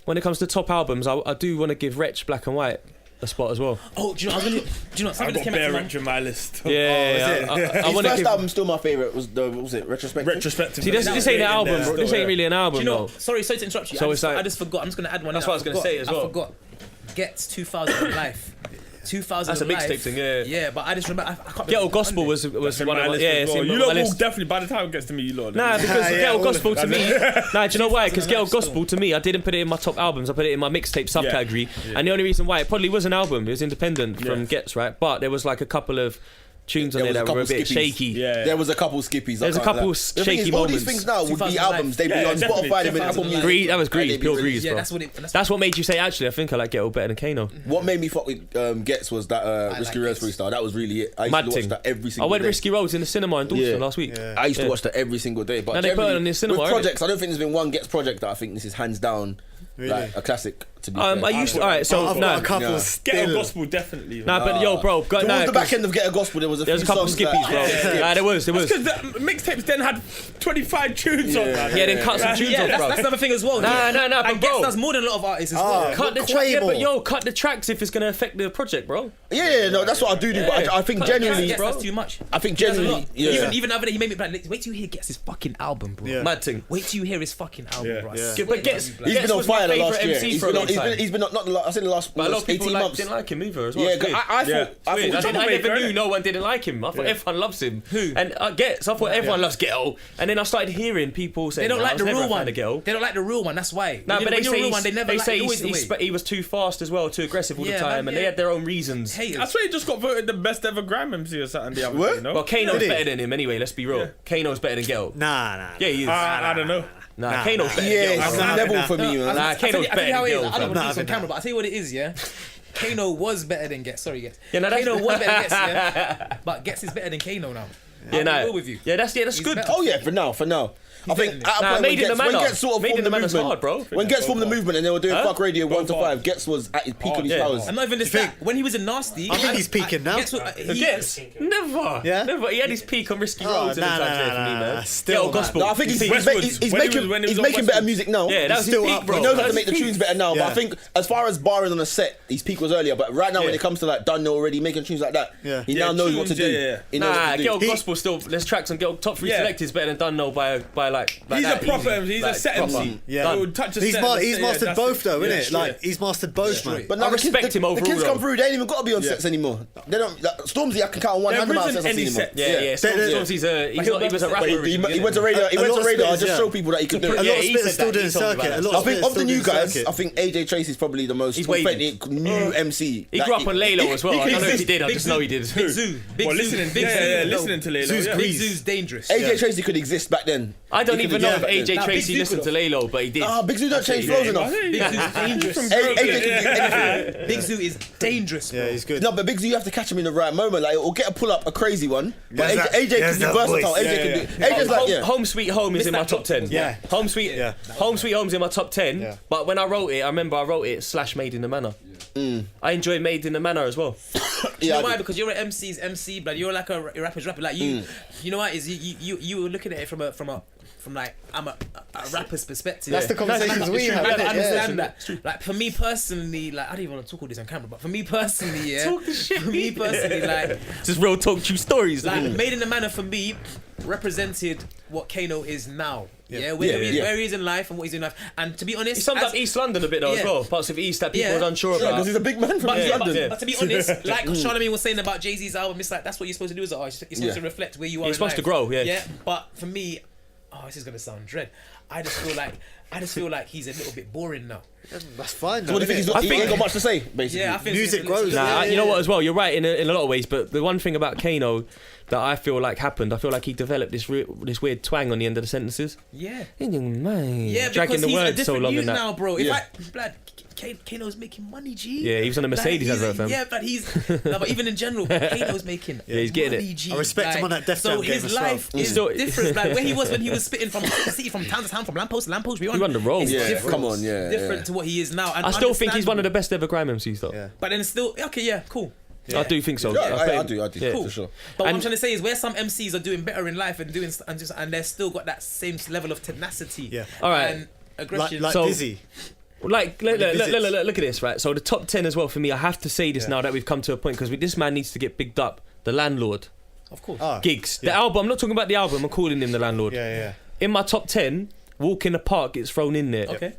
When it comes to top albums, I do want to give Wretch Black and White a spot as well. Oh, do you know? Something just came back to on my list. Yeah, His first album still my favourite was it Retrospective. See, this ain't an album, bro. This ain't really an album. Do you know? Though. Sorry to interrupt you. So I just forgot. I'm just gonna add one. That's what I was gonna say as well. I forgot. Gets 2000 of Life. 2000 That's a mixtape thing, yeah. Yeah, but I just remember. I can't. Ghetto Gospel was one of my list. Yeah, well. You lot will definitely. By the time it gets to me, you lot. Nah, because Ghetto Gospel to me. Nah, do you know why? Because Ghetto Gospel to me, I didn't put it in my top albums. I put it in my mixtape subcategory, and the only reason why it probably was an album, it was independent from Gets, right? But there was like a couple of tunes on there that were a bit shaky. Yeah. There was a couple skippies. There's a couple shaky moments. All these things now would be albums. They'd be on Spotify. They'd be Apple Music. That was Greed, pure Greed, bro. Yeah, that's what made you say, actually, I think I like Ghetto better than Kano. What made me fuck with Gets was that Risky Roads freestyle. That was really it. I used to watch that every single day. I went Risky Roads in the cinema in Dalston last week. I used to watch that every single day. But now they put it in the cinema. With projects, I don't think there's been one Gets project that I think this is hands down like a classic. To be fair. I used to. Alright, so I've got a couple still. Ghetto Gospel definitely. Nah, but yo, bro, towards the back end of Ghetto Gospel, there was a couple skippies, bro. Nah, there was. Because the mixtapes then had 25 tunes on that. Yeah, then cut some tunes off, bro. That's another thing as well. Nah, but bro, that's more than a lot of artists as well. Cut the track, but yo, cut the tracks if it's gonna affect the project, bro. Yeah, no, that's what I do. But I think genuinely, that's too much. I think genuinely, even other day he made me like, wait till you hear Gets his fucking album, bro. Mad thing. Wait till you hear his fucking album, bro. But Gets, he's been on fire the last year. He's been not. I said the last. But a lot of people 18 months. didn't like him either as well. Yeah, I thought I never knew no one didn't like him. I thought everyone loves him. Who? And Gets. I thought everyone loves Ghetto. And then I started hearing people saying they don't like the real one. They don't like the real one. That's why. No, but they say he was too fast as well, too aggressive all the time, and they had their own reasons. I swear he just got voted the best ever grime MC or something the other day. Well, Kano's better than him anyway. Let's be real. Kano's better than Ghetto. Nah. Yeah, he is. I don't know. Nah, Kano's better than Ghetto. Yeah, it's a level for me, man. Nah, Kano's better than Ghetto. I don't know this on camera, but I tell you what it is, yeah. Kano was better than Gets. Sorry, Gets. Yeah, no, Kano was better than Gets, yeah. But Gets is better than Kano now. Yeah, I'll be real with you. Yeah, that's good. Oh yeah, for now. I think at a point when Gets sort of formed the movement, when Gets formed the movement and they were doing Fuck Radio 1 to 5, Gets was at his peak of his powers. And not even just that. When he was in Nasty, I think he's peaking now. Gets never. Yeah, never. He had his peak on Risky Roads and nah. Still Gospel. No, I think he's making better music now. Yeah, that's still peak, bro. He knows how to make the tunes better now. But I think as far as barring on a set, his peak was earlier. But right now, when it comes to like Done already making tunes like that, he now knows what to do. Nah, Ghetto Gospel still. There's tracks on Ghetto Top 3 Select is better than Done by like. He's a proper. He's a set MC. Yeah, he's mastered both though, isn't it? Like he's mastered both, man. But now I respect him overall. The kids come through. They ain't even got to be on sets anymore. They don't. Stormzy, I can count on one hand the amount of sets I've seen him on. Yeah. Stormzy, he was a rapper. He went to radar. I just show people that he could do it. A lot of spitters still doing circuit. I think of the new guys, I think AJ Tracy's probably the most authentic new MC. He grew up on Laylo as well. I don't know if he did. I just know he did. Big Zoo. Listening to Laylo. Big Zoo's dangerous. AJ Tracy could exist back then. I don't even know if Yeah. AJ Tracy listened to Laylo, but he did. Big Zoo don't change flows enough. Big Zoo's dangerous. AJ can do anything. Big Zoo is dangerous, bro. Yeah, he's good. No, but Big Z, you have to catch him in the right moment. Like, or get a pull up, a crazy one. But Yes, AJ can yes, be that versatile. voice. AJ can do. AJ's like, yeah. Home Sweet Home is in my top 10. Yeah. Home Sweet Home's in my top 10. Yeah. But when I wrote it, I remember I wrote it / Made in the Manor. I enjoyed Made in the Manor as well. You know why? Because you're an MC's MC, but you're like a rapper's rapper. Like you know what? Is you were looking at it from like I'm a rapper's perspective. That's the conversations we have. I innit? understand that. Like for me personally, like I don't even want to talk all this on camera, but for me personally, yeah. Talk the shit. For me personally, like Just real talk, true stories. like Made in the Manor for me represented what Kano is now. Yeah, where he is in life and what he's in life. And to be honest, He summed up East London a bit though as well. Parts of East that people was unsure about. Because he's a big man from East London. But to be honest, like Charlamagne was saying about Jay-Z's album, it's like that's what you're supposed to do as an artist. You're supposed to reflect where you are. You're supposed to grow, yeah. Yeah, but for me, this is gonna sound dread. I just feel like he's a little bit boring now. That's fine. So what do you think? He ain't got much to say, basically. Yeah, I think Music grows. Nah, you know what as well? You're right in a lot of ways, but the one thing about Kano that I feel like happened, I feel like he developed this weird twang on the end of the sentences. Yeah. Yeah, Because dragging the he's a words so different long youth in that. now, bro. Kano's making money, G. Yeah, he was on a Mercedes Like, advert, fam. Yeah, but even in general, Kano's making he's getting money, it. G. I respect him on that Def Jam So game his as well. life is Still- different. Like where he was when he was spitting from city, from town to town, from lamppost to lamppost. He run the road. It's Yeah, different. come on, yeah, Different yeah. to what he is now. And I still think he's one of the understandable. best ever grime MCs though. Yeah. But then still, okay, yeah, cool. I do think so. Yeah, I think- do, Yeah. for sure. But what And- I'm trying to say is where some MCs are doing better in life and they're still got that same level of tenacity. Yeah. All right. And aggression. Like So- Dizzy. Look at this, right? So the top 10 as well for me, I have to say this now that we've come to a point because this man needs to get bigged up. The Landlord. Of course. Gigs. The album, I'm not talking about the album, I'm calling him The Landlord. Yeah. In my top 10, Walk in the Park gets thrown in there. Okay.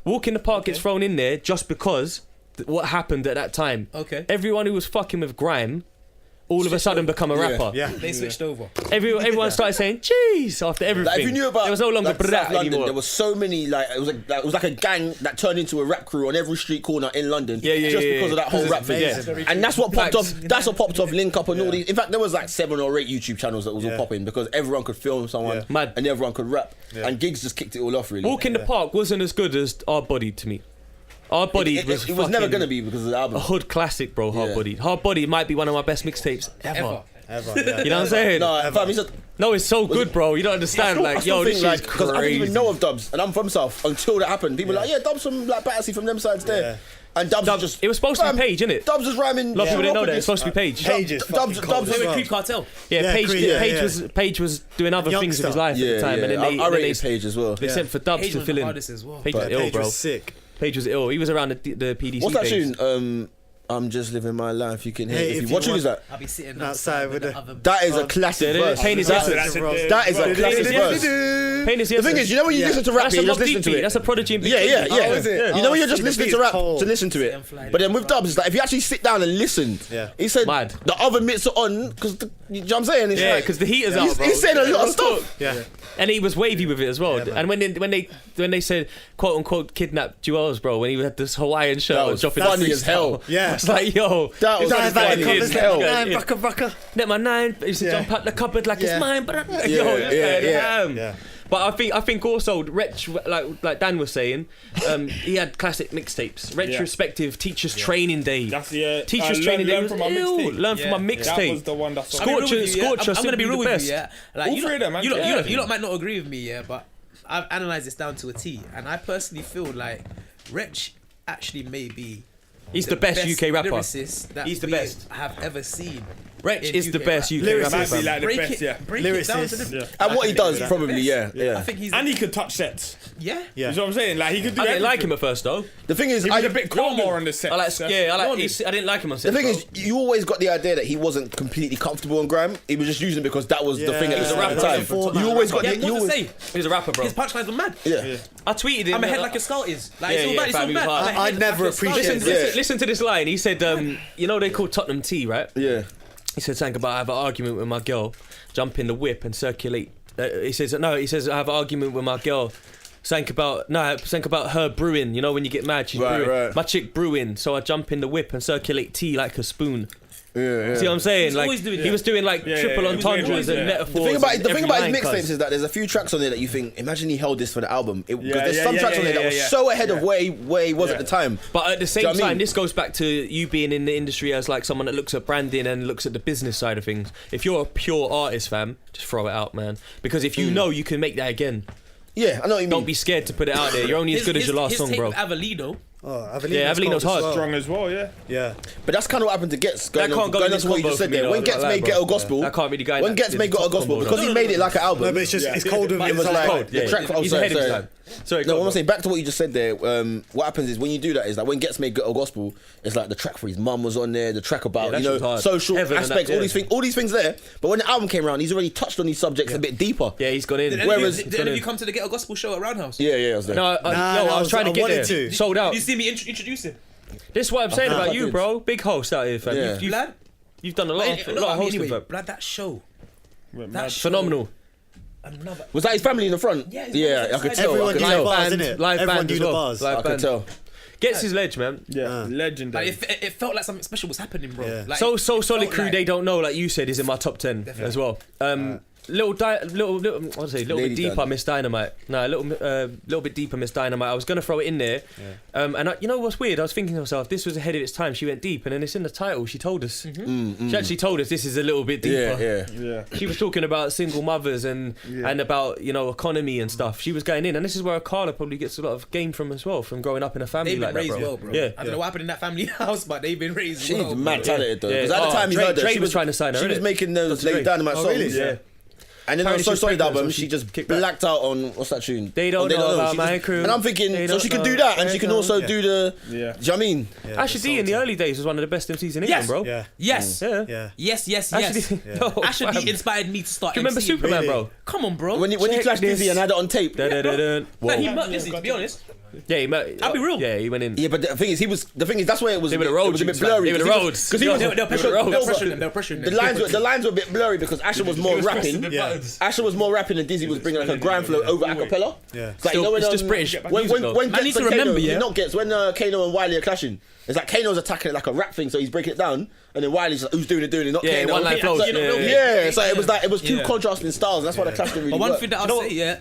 Walk in the Park gets thrown in there just because what happened at that time. Okay. Everyone who was fucking with grime all of a sudden become a rapper. Yeah. They switched over. Everyone started saying "Jeez" after everything. Like, if you knew about, there was no longer like, brat South London, anymore. there was so many, like it was like a gang that turned into a rap crew on every street corner in London. Yeah, just because of that whole rap thing. amazing. And that's what popped off. Facts. That's what popped off. Link Up and all these. In fact, there was like 7 or 8 YouTube channels that was all Yeah. popping because everyone could film someone, Mad. and everyone could rap. And Gigs just kicked it all off, really. Walk in the Park wasn't as good as Hard Bodied to me. Hard Bodied It was never gonna be because of the album. a hood classic, bro. Hard Bodied. Hard Bodied might be one of my best mixtapes ever. Yeah. You know what I'm saying? No, fam, he's a, No, it's so good, bro. You don't understand. I Like, still yo, think, this like, is because I didn't even crazy. know of Dubs, and I'm from South until that happened. People were like, yeah, Dubs from like Battersea from them sides there, and Dubs was just. It was supposed to be Page, innit? Dubs was rhyming. A lot of people didn't know that. properties. It's supposed to be Page. Pages. Dubs They were Creep Cartel. Yeah, Page. Creed, yeah, Page yeah. Page was doing other things with his Youngster. life at the time, and then they, I and then rated Page as well. they sent for Dubs Page to was fill the in. hardest as well. Page was ill, Page bro. was sick. Page was ill. He was around the PDC What's that days. tune? I'm just living my life. You can hear Hey, it. if What you tune is that? I'll be sitting Outside with the- other. That is a classic verse. Pain is That essence. that is a classic verse. Pain is The thing is, you know when you listen to rap, that's you a just Mobb listen Deep to beat. it. That's a Prodigy and Big Yeah, yeah, Beat. yeah. Oh, is it? You know when you're just The listening beat to is rap cold. to listen to it. But then with Dubs, it's like if you actually sit down and listen, he said Mad. the oven mitts are on because you know what I'm saying? It's Yeah, like, because the heater's out, bro. he's saying a lot of stuff. Yeah. And he was wavy with it as well. Yeah, man. And when they said quote unquote kidnap Jewels, bro, when he had this Hawaiian shirt That on, was dropping funny the as hell. Yeah. It's like, yo, That was Dive funny back, as hell. Brucker. net my 9. He used to Yeah. jump out the cupboard like Yeah. it's mine, but Yeah, yo, Yeah. But I think also Wretch, like Dan was saying, he had classic mixtapes, retrospective teachers training day. That's Teachers training day learn was from my ill. mixtape. Learn from my That was mixtape. the one that's Scorcher, I'm gonna be real with best. you, yeah. Like, All you three of them, man. you lot might not agree with me, yeah, but I've analysed this down to a T, and I personally feel like Wretch actually may be He's the best UK rapper. lyricist that He's the we best. have ever seen. Wretch in is the UK best rap. UK Lyricist. rapper. Might be fam. like the Break best, it, yeah. break it down to Lyricist. the. And what he does, the probably, best. yeah. I think he's. And he could touch sets. Yeah. Yeah. You know what I'm saying? Like he could do I didn't like him everything. at first though. The thing is, He was a bit calmer on the set. I didn't like him on set. The thing is, you always got the idea that he wasn't completely comfortable on grime. He was just using it because that was the thing at Yeah. the time. Yeah. You always got Yeah, the. what You to always, say? He's a rapper, bro. His punchlines were mad. yeah. I tweeted him. I'm a head like your skull is. Like, it's all yeah, bad. It's all fam, he was bad. hard. I'm a I head never like your skull. appreciated Listen, it. listen to this line. He said, you know they call Tottenham tea, right? Yeah. He said something about I have an argument with my girl, jump in the whip and circulate. He says I have an argument with my girl, Something about her brewing. You know, when you get mad, she's brewing. Right. My chick brewing, so I jump in the whip and circulate tea like a spoon. Yeah. See what I'm saying? Like he was doing like triple entendres and metaphors. The thing about his mixtapes is that there's a few tracks on there that you think, imagine he held this for the album. Because there's some tracks on there that were so ahead of where he was at the time. But at the same time, this goes back to you being in the industry as like someone that looks at branding and looks at the business side of things. If you're a pure artist, fam, just throw it out, man. Because if you know you can make that again. Yeah, I know what you mean. Don't be scared to put it out there. You're only as good as your last song, bro. Avellino. Avellino's hard. Strong as well, yeah. But that's kind of what happened to Gets. That can't go in this what you just said there. When Gets made Ghetto Gospel, that can't really go in. When Gets made Ghetto Gospel, because he made it like an album. No, but it's just it's cold. It was like the track. He's ahead of his time. Sorry, no, what I'm saying, back to what you just said there. What happens is when you do that is like when Gets made Ghetto Gospel, it's like the track for his mum was on there, the track about social aspects, all these things there. But when the album came around, he's already touched on these subjects a bit deeper. Yeah, he's gone in. Did you come to the Ghetto Gospel show at Roundhouse? Yeah, I was there. No, I was trying to get there. Sold out. You see me introduce him. This is what I'm saying about you, bro. Big host out here, fam. Yeah. You've done a lot of hosting, fam. But that show. Phenomenal. Was that his family in the front? Yeah, I could tell. Everyone knew the bars, innit? Live Everyone band knew as the well. bars. Live I could band. tell. Gets his ledge, man. Legendary. Like it felt like something special was happening, bro. Yeah. Like, So Solid Crew, they don't know, like you said, is in my top 10 as well. Little bit deeper, Miss Dynamite. No, a little bit deeper, Miss Dynamite. I was gonna throw it in there, and you know what's weird? I was thinking to myself, this was ahead of its time. She went deep, and then it's in the title. She told us. She actually told us this is a little bit deeper. Yeah. She was talking about single mothers and about economy and stuff. She was going in, and this is where Carla probably gets a lot of gain from as well, from growing up in a family they've been like that, raised bro. well, bro. Yeah. I don't know what happened in that family house, but they've been raised She's well. mad talented though. Yeah. Because at the time you heard that, Drake was trying to sign her. She was making those Lady Dynamite songs. Really? Yeah. And then on So Solid album, so she just kicked back. blacked out on what's that tune? They don't know about my crew. And I'm thinking, so she can do that, and she can also do the. Do you know what I mean? Asher D in the early days was one of the best MCs in England, bro. Yeah. Yes. Yeah. Yes. Asher D inspired me to start. Do you remember Superman, bro? Come on, bro. When you clashed Dizzy and had it on tape. He murked Dizzy, to be honest. Yeah, he met. I'll be real. Yeah, he went in. Yeah, but the thing is, that's where it was. They were the roads. It was a bit blurry. They were the roads. Because he was. They were pressuring them. The lines were a bit blurry because Asher was more rapping. Asher was more rapping and Dizzy was bringing like a grind flow over acapella. Yeah. It's like, it's just British. When I need to remember, when Kano and Wiley are clashing, it's like Kano's attacking it like a rap thing, so he's breaking it down, and then Wiley's like, who's doing it, not Kano. one line flows. So it was two contrasting styles. That's why the clash didn't really But one work. thing that I'll say,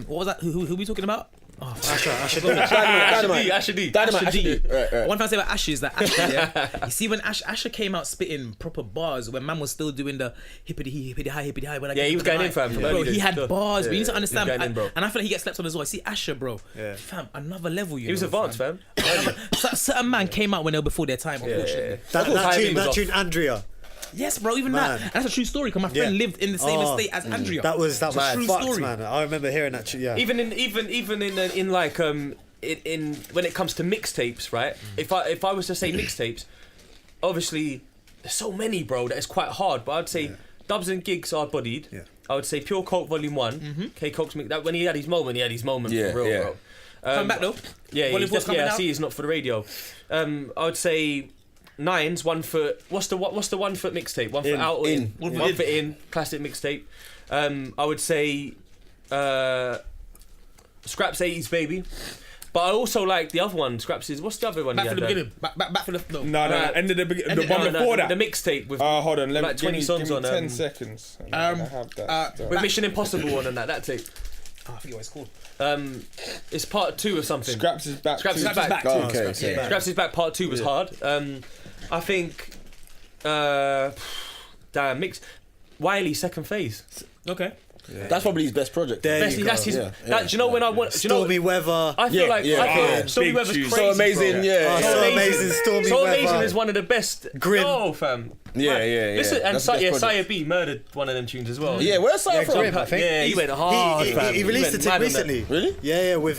what was that? Who we talking about? Asher. Dynamite. Right. One thing I say about Asher is that Asher, you see when Asher came out spitting proper bars when man was still doing the hippity high. When he was going in, fam. Bro, he had bars. But you need to understand. In, bro. And I feel like he gets slept on as well. I see Asher, bro. Fam, another level. He was advanced, fam. Certain man came out when they were before their time, unfortunately. That tune, Andrea. Yes, bro, even that. And that's a true story because my friend lived in the same estate as Andrea. That was a true fucked, story, man. I remember hearing that. Even in like in when it comes to mixtapes, right? If I was to say mixtapes, obviously there's so many, bro, that it's quite hard. But I'd say Dubs and Gigs are bodied. Yeah. I would say Pure Coke Volume 1. K Coke's that when he had his moment for real, bro. Come back though. Yeah, I see he's not for the radio. I would say Nines, 1 foot. What's the 1 foot mixtape? 1 foot out in. 1 foot in. Classic mixtape. I would say Scraps 80s Baby. But I also like the other one. Scraps is what's the other one? Back for the beginning. Back for the No. End of the beginning. The one before that. The mixtape with hold on. Let like 20 songs on. 10 seconds. With Mission Impossible on and that tape. I forget what it's called. It's part 2 or something. Scraps is back. Scraps is back. Okay. Scraps is back. Part 2 was hard. I think. Mix. Wiley second phase. Okay. Yeah. That's probably his best project. That's his. Do you know when I want? Stormy Weather. I feel Stormy Weather's crazy. So amazing, bro. So amazing. Stormy Weather. So amazing is one of the best. Grim. Oh, fam. Yeah. Listen, and Sire B murdered one of them tunes as well. Yeah, where's Sire from? Grim, I think. Yeah, he went hard. He released it recently. Really? Yeah, with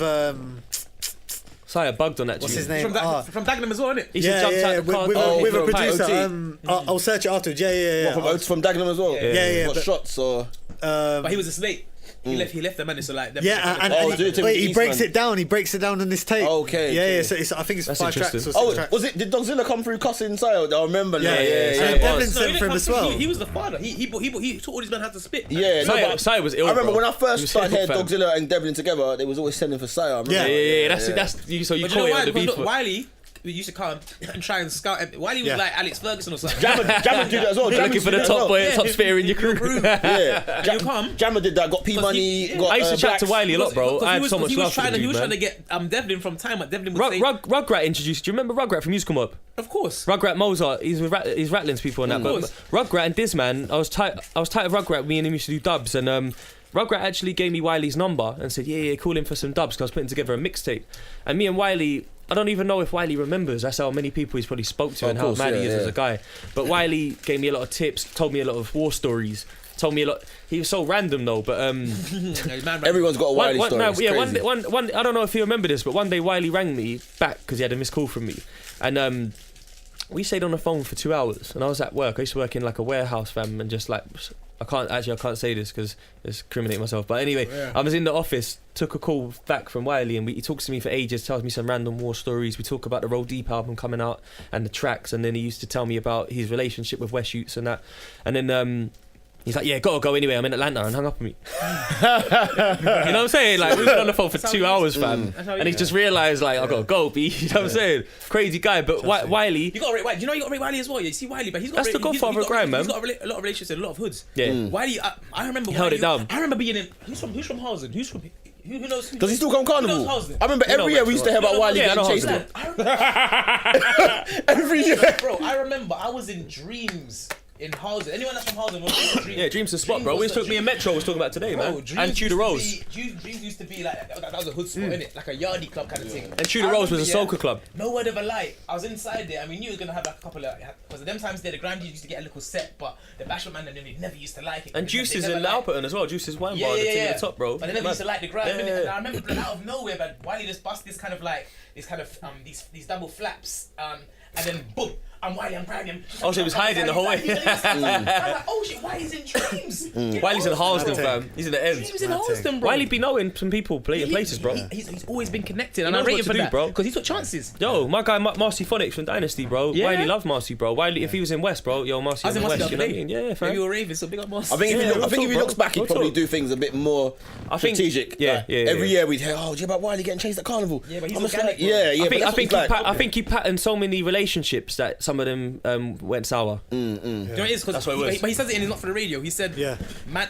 Sire bugged on that tune. What's his name? From Dagenham as well, isn't it? He jumped out the car with a producer. I'll search it afterwards. Yeah. From Dagenham as well. Yeah. What shots or? But he was a snake. He left the man. So like, he breaks it down. He breaks it down on this tape. Okay. Yeah. So I think it's 5 tracks or 6 tracks. Was it? Did Dogzilla come through cussing Sayo? I remember. Yeah. Devlin sent for him as well. He was the father. He taught all these men how to spit. Yeah. Sayo was ill. I remember when I first started hearing Dogzilla and Devlin together, they was always sending for Sayo. Yeah. That's you. So you call it the beef. Wiley. We used to come and try and scout him. While he was like Alex Ferguson or something. Jammer did that as well. Looking for the top boy, top spitter in your crew. Jammer did that. Got P Money. I used to chat to Wiley a lot, bro. I had so much love for him. He was trying to get Devlin from time. Devlin would say... Rugrat introduced. Do you remember Rugrat from Musical Mob? Of course. Rugrat Mozart. He's Ratlin's people and that. But Rugrat and Disman, I was tight of Rugrat. Me and him used to do dubs and. Rugrat actually gave me Wiley's number and said, yeah, call him for some dubs because I was putting together a mixtape. And me and Wiley, I don't even know if Wiley remembers. That's how many people he's probably spoke to and how mad he is as a guy. But Wiley gave me a lot of tips, told me a lot of war stories, told me a lot. He was so random though, but everyone's got a Wiley story. One. I don't know if you remember this, but one day Wiley rang me back because he had a missed call from me, and we stayed on the phone for 2 hours. And I was at work. I used to work in like a warehouse, fam, and just like. I can't say this because it's incriminating myself. But anyway, I was in the office, took a call back from Wiley, and he talks to me for ages, tells me some random war stories. We talk about the Roll Deep album coming out and the tracks, and then he used to tell me about his relationship with West Shoots and that. And then he's like, yeah, gotta go anyway, I'm in Atlanta, and hung up on me. You know what I'm saying? Like, we've been on the phone for 2 hours, fam. And he's just realised, like, I gotta go, B. You know what I'm saying? Crazy guy, but Wiley... You gotta rate Wiley. You know you gotta rate Wiley as well. You see Wiley, but he's got... That's the godfather of grime, man. He's got a lot of relationships in a lot of hoods. Yeah. Wiley, I remember... He held it down. I remember being in... Who's from Harlesden? Who knows? Does he still come Carnival? I remember every year we used to hear about Wiley getting chased. Every year. Bro, I remember I was in Dreams... in Harlesden. Anyone that's from Harlesden will know Dreams. Yeah, Dreams is spot, bro. We took me and Metro was talking about today, man. And Tudor Rose. Dreams used to be like, that was a hood spot, innit? Like a yardie club kind of thing. And Tudor Rose was a soca club. No word of a lie. I was inside there and we knew it was going to have like a couple of... Because at them times there, the Grand used to get a little set, but the Bashment man they never used to like it. And Juice is in Alperton as well. Juice is wine bar, the thing at the top, bro. But they never used to like the Grand. And I remember out of nowhere, man, Wiley just bust this kind of like, these double flaps, and then boom. I'm Wiley, I'm grabbing him. Oh, so he was hiding the whole way. I'm like, oh shit, Wiley's in Dreams. Wiley's in Harlesden, fam. He's in the ends. Dreams in Harlesden, bro. Wiley be knowing some people playing places, bro. He's always been connected, and I rate him for that, bro. Because he took chances. Yo, my guy Marcy Phonics from Dynasty, bro. Yeah. Wiley loved Marcy, bro. Wiley, if he was in West, bro, yo, Marcy in West, you know what I mean? Yeah, fam. Maybe you were Ravens, so big up Marcy. I think if he looks back, he'd probably do things a bit more strategic. Yeah. Every year we'd hear, oh, do you know about Wiley getting chased at Carnival? Yeah, but he's organic. I think he patterned so many relationships that some of them went sour. You know what it is? That's what it was. But he says it in Not for the Radio. He said, man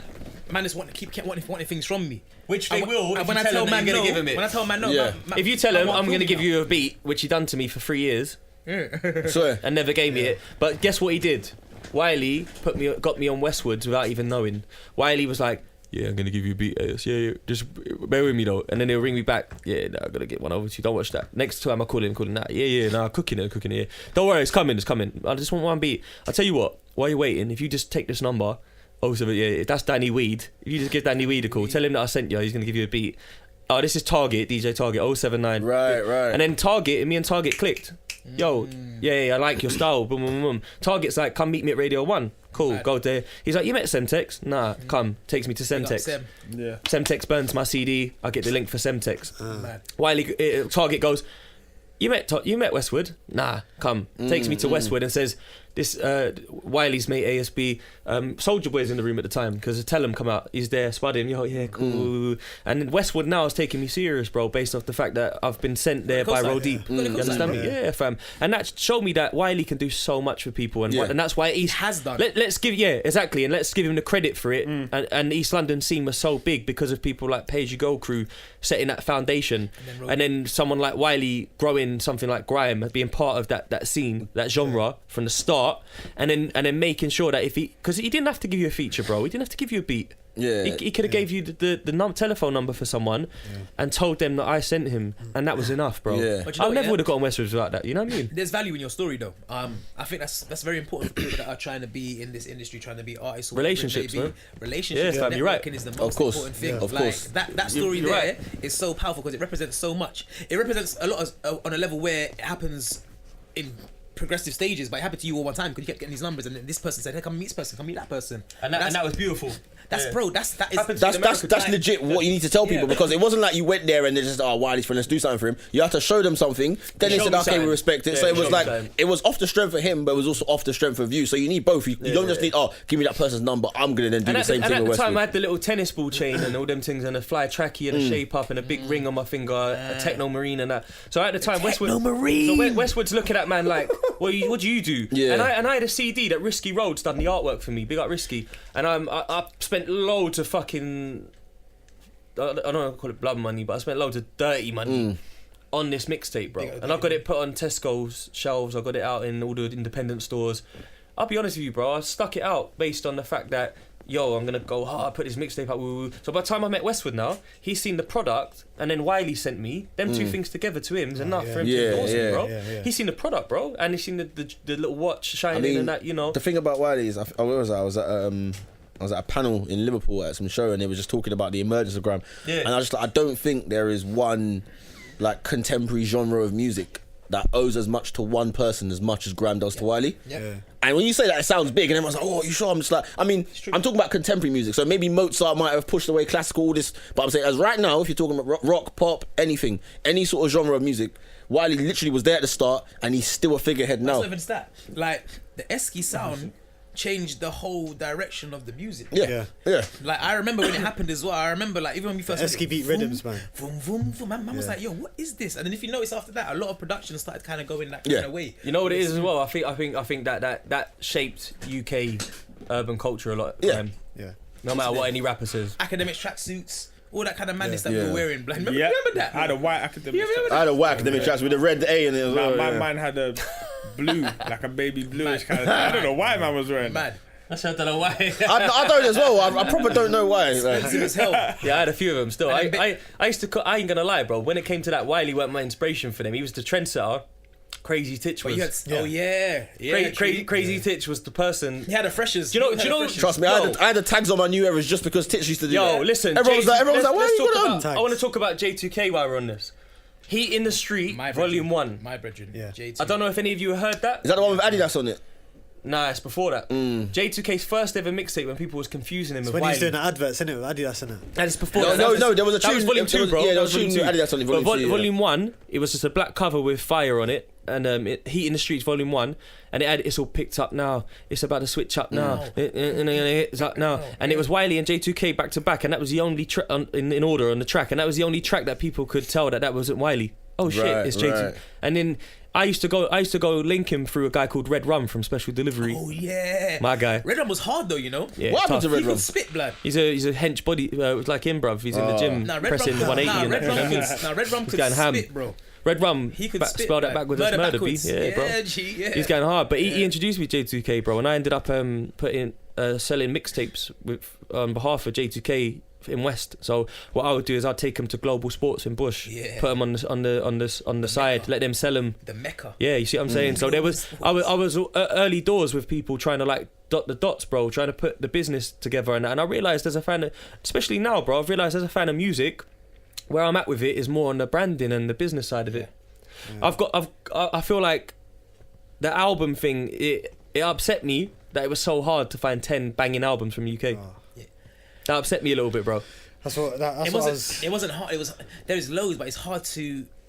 just kept wanting things from me. Which they will. When I tell man no, when I tell man no, if you tell him I'm going to give you a beat, which he done to me for 3 years, and never gave me it. But guess what he did? Wiley got me on Westwoods without even knowing. Wiley was like, yeah, I'm gonna give you a beat. Yeah, just bear with me though. And then he'll ring me back. Yeah, no, I'm gonna get one over to you. Don't watch that. Next time I call him that. Yeah, no, cooking it. Yeah. Don't worry, it's coming. I just want one beat. I'll tell you what. While you're waiting, if you just take this number, that's Danny Weed. If you just give Danny Weed a call, tell him that I sent you. He's gonna give you a beat. Oh, this is Target, DJ Target 079. Right. And then me and Target clicked. Yo, I like your style. Boom, boom, boom. Target's like, come meet me at Radio 1. Cool, go there. He's like, you met Semtex? Nah, come. Takes me to Semtex. Semtex burns my CD. I get the link for Semtex. Wiley, Target goes, you met Westwood? Nah, come. Takes me to Westwood and says, this Wiley's mate ASB, Soulja Boy's in the room at the time because Tell him come out. He's there, spud him. Yo, yeah, cool. And Westwood now is taking me serious, bro, based off the fact that I've been sent there by Roll Deep. You understand me? Yeah, fam. And that showed me that Wiley can do so much for people, and that's why he has done. Let's give exactly, and let's give him the credit for it. And East London scene was so big because of people like Pay As You Go crew setting that foundation, and then someone like Wiley growing something like grime, being part of that scene, that genre from the start. And then making sure that because he didn't have to give you a feature, bro. He didn't have to give you a beat. Yeah, he could have gave you the telephone number for someone and told them that I sent him, and that was enough, bro. Yeah. I never would have gotten Westwoods without that. You know what I mean? There's value in your story, though. I think that's very important for people that are trying to be in this industry, trying to be artists. Relationships, man. Relationships. Yeah, you're right. Is the most important thing. Of course. That story there is so powerful because it represents so much. It represents a lot on a level where it happens in progressive stages, but it happened to you all one time because you kept getting these numbers, and then this person said, "Hey, come meet this person, come meet that person," and that was beautiful. That's legit what you need to tell people, because it wasn't like you went there and they're just Wiley's friend, let's do something for him. You have to show them something. Then they said, okay, we respect it. So it was like it was off the strength of him, but it was also off the strength of you. So you need both. You don't just need give me that person's number. I'm gonna then do the same thing. And at the time, I had the little tennis ball chain and all them things, and a fly tracky and a shape up and a big ring on my finger, a techno marine and that. So at the time, Westwood's looking at man like, what do you do? Yeah. And I had a CD that Risky Roads done the artwork for me. Big up Risky, and I spent loads of fucking, I don't know, call it blood money, but I spent loads of dirty money on this mixtape, bro. And I got it put on Tesco's shelves. I got it out in all the independent stores. I'll be honest with you, bro. I stuck it out based on the fact that, I'm gonna go hard, put this mixtape out. Woo. So by the time I met Westwood now, he's seen the product, and then Wiley sent me them two things together to him is enough for him to endorse me, bro. He's seen the product, bro, and he's seen the little watch shining and that, The thing about Wiley is, I was at a panel in Liverpool at some show, and they were just talking about the emergence of grime. Yeah. And I don't think there is one like contemporary genre of music that owes as much to one person as much as grime does to Wiley. Yeah. And when you say that, it sounds big, and everyone's like, "Oh, you sure?" I'm just like, I'm talking about contemporary music. So maybe Mozart might have pushed away classical, all this, but I'm saying as right now, if you're talking about rock, pop, anything, any sort of genre of music, Wiley literally was there at the start, and he's still a figurehead now. That's not even that. Like the Esky sound changed the whole direction of the music. Yeah. Like I remember when it happened as well. I remember like even when we first Esky beat rhythms, man. Vroom, vroom, vroom. Man was like, "Yo, what is this?" And then if you notice after that, a lot of production started kind of going that kind of way. You know what it is as well. I think that shaped UK urban culture a lot. Yeah. No matter what any rapper says. Academic tracksuits. All that kind of madness that we were wearing. Like, remember that? I had a white academic tracksuit with the red A in it as well. Mine had a blue, like a baby bluish kind of thing. I don't know why man was wearing mad. I don't know why. I don't as well. I probably don't know why. Expensive as hell. Yeah, I had a few of them still. I used to. I ain't gonna lie, bro. When it came to that, Wiley weren't my inspiration for them. He was the trendsetter. Crazy Titch was. Crazy Titch was the person. He had a freshers. Do you know? Trust me, I had the tags on my New Eras just because Titch used to do that. Listen. Everyone's like, why are you got on? I want to talk about J2K while we're on this. Heat in the Street, Volume 1. My brethren. Yeah. I don't know if any of you heard that. Is that the one with Adidas on it? Nah, it's before that. J2K's first ever mixtape when people was confusing him with when Wiley. he's doing the adverts, isn't it, with Adidas in it? And it's before No, there was a tune. That was Volume 2, bro. Yeah, there was a tune with Adidas on it. Volume 1, it was just a black cover with fire on it. And Heat in the Streets, Volume 1, and it's all picked up now. It's about to switch up now. It's up now. And it was Wiley and J2K back to back, and that was the only track in order on the track, and that was the only track that people could tell that wasn't Wiley. Oh shit, it's J2. Right. And then I used to go link him through a guy called Red Rum from Special Delivery. Oh yeah, my guy. Red Rum was hard though, you know. Yeah, what happened to Red Rum? He could spit, blood. He's a hench body, like him, bruv. He's in the gym pressing 180. Red Rum could spit, bro. Red Rum, he could spell that backwards as murder, B. Yeah, bro. He's going hard, but he introduced me to J2K, bro, and I ended up selling mixtapes on behalf of J2K in West. So what I would do is I'd take them to Global Sports in Bush, put them on the side, let them sell them. The Mecca. Yeah, you see what I'm saying? So there was I was early doors with people trying to like dot the dots, bro, trying to put the business together and that. And I realised as a fan of, especially now, bro, I've realised as a fan of music, where I'm at with it is more on the branding and the business side of it. Yeah. I feel like the album thing, it upset me that it was so hard to find 10 banging albums from UK. That upset me a little bit, bro. It wasn't hard. There is loads, but it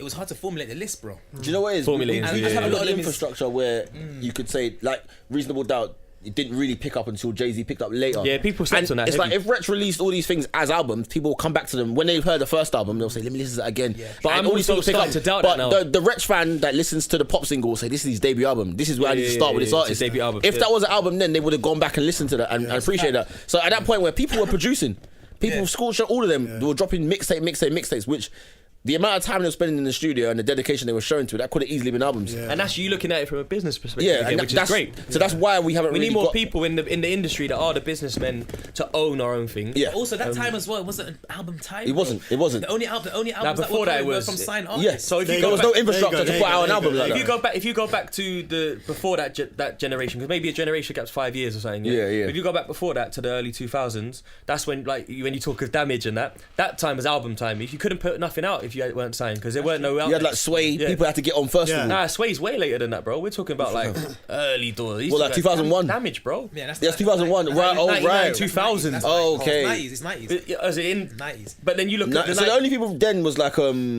was hard to formulate the list, bro. Do you know what it is? Formulating. We have a lot of infrastructure where you could say, like, Reasonable Doubt, it didn't really pick up until Jay-Z picked up later. Yeah, people slept on that. It's like if Retch released all these things as albums, people will come back to them when they've heard the first album. They'll say, "Let me listen to that again." Yeah. But I'm also starting to doubt that now. The Retch fan that listens to the pop single will say, "This is his debut album. This is where I need to start with this artist." Debut album. If that was an album, then they would have gone back and listened to that and appreciate that. So at that point where people were producing, people scorched all of them. They were dropping mixtapes, which. The amount of time they were spending in the studio and the dedication they were showing to it, that could have easily been albums. Yeah. And that's you looking at it from a business perspective, which is great. So that's why we haven't. We really need more people in the industry that are the businessmen to own our own thing. Yeah. Also, that time as well, it wasn't an album time. It wasn't. The only albums before that were from signed artists. Yeah. So if there was no infrastructure to put out an album like that. If you go back to the before that generation, because maybe a generation gap's 5 years or something. Yeah. If you go back before that to the early 2000s, that's when when you talk of Damage and that time was album time. If you couldn't put nothing out, if you weren't signed because there weren't no. You had like Sway. People had to get on first of all. Nah, Sway's way later than that, bro. We're talking about like early doors. Well, like 2001. Damage, bro. Yeah, that's 2001. Right. Oh, right. 2000. Oh, okay. It's 90s. As in 90s. But then you look at so the only people then was like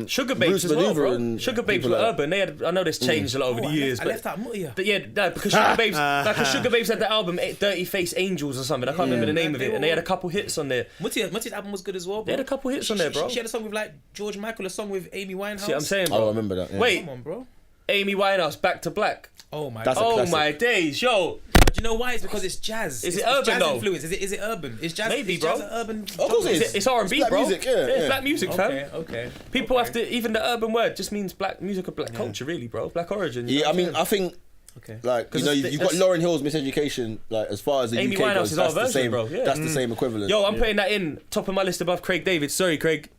Sugar Babes as well, bro. Sugar Babes were urban. They had. I know this changed a lot over the years. I left out Mutia. Yeah, no, because Sugar Babes, like Sugar Babes had the album Dirty Face Angels or something. I can't remember the name of it, and they had a couple hits on there. Mutia's album was good as well, bro. They had a couple hits on there, bro. She had a song with like George Michael, a song with Amy Winehouse. See what I'm saying, bro? I remember that. Yeah. Wait, come on, bro. Amy Winehouse, Back to Black. Oh my. Oh my days, yo. But you know why? It's because it's jazz. Is it urban jazz though? Influence. Is it urban? Is jazz? Maybe, is bro. Jazz urban? Of course it is. It's R&B, black bro. music, yeah. It's black music, fam. Okay. People have to. Even the urban word just means black music or black culture, really, bro. Black origin. Yeah, I mean, I think. Okay. Like you've got Lauryn Hill's Miseducation. Like as far as the Amy UK Winehouse goes, is that's our the version, same. bro. Yeah. That's the same equivalent. Yo, I'm putting that in top of my list above Craig David. Sorry, Craig.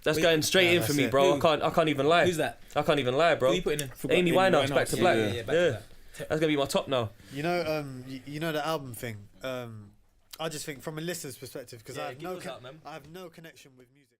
That's going straight in for me, bro. I can't even lie. Who's that? I can't even lie, bro. Who you putting in? Amy Winehouse, Back to Black. Yeah, Back to Black. That's gonna be my top now. You know the album thing. I just think from a listener's perspective because I have no connection with music.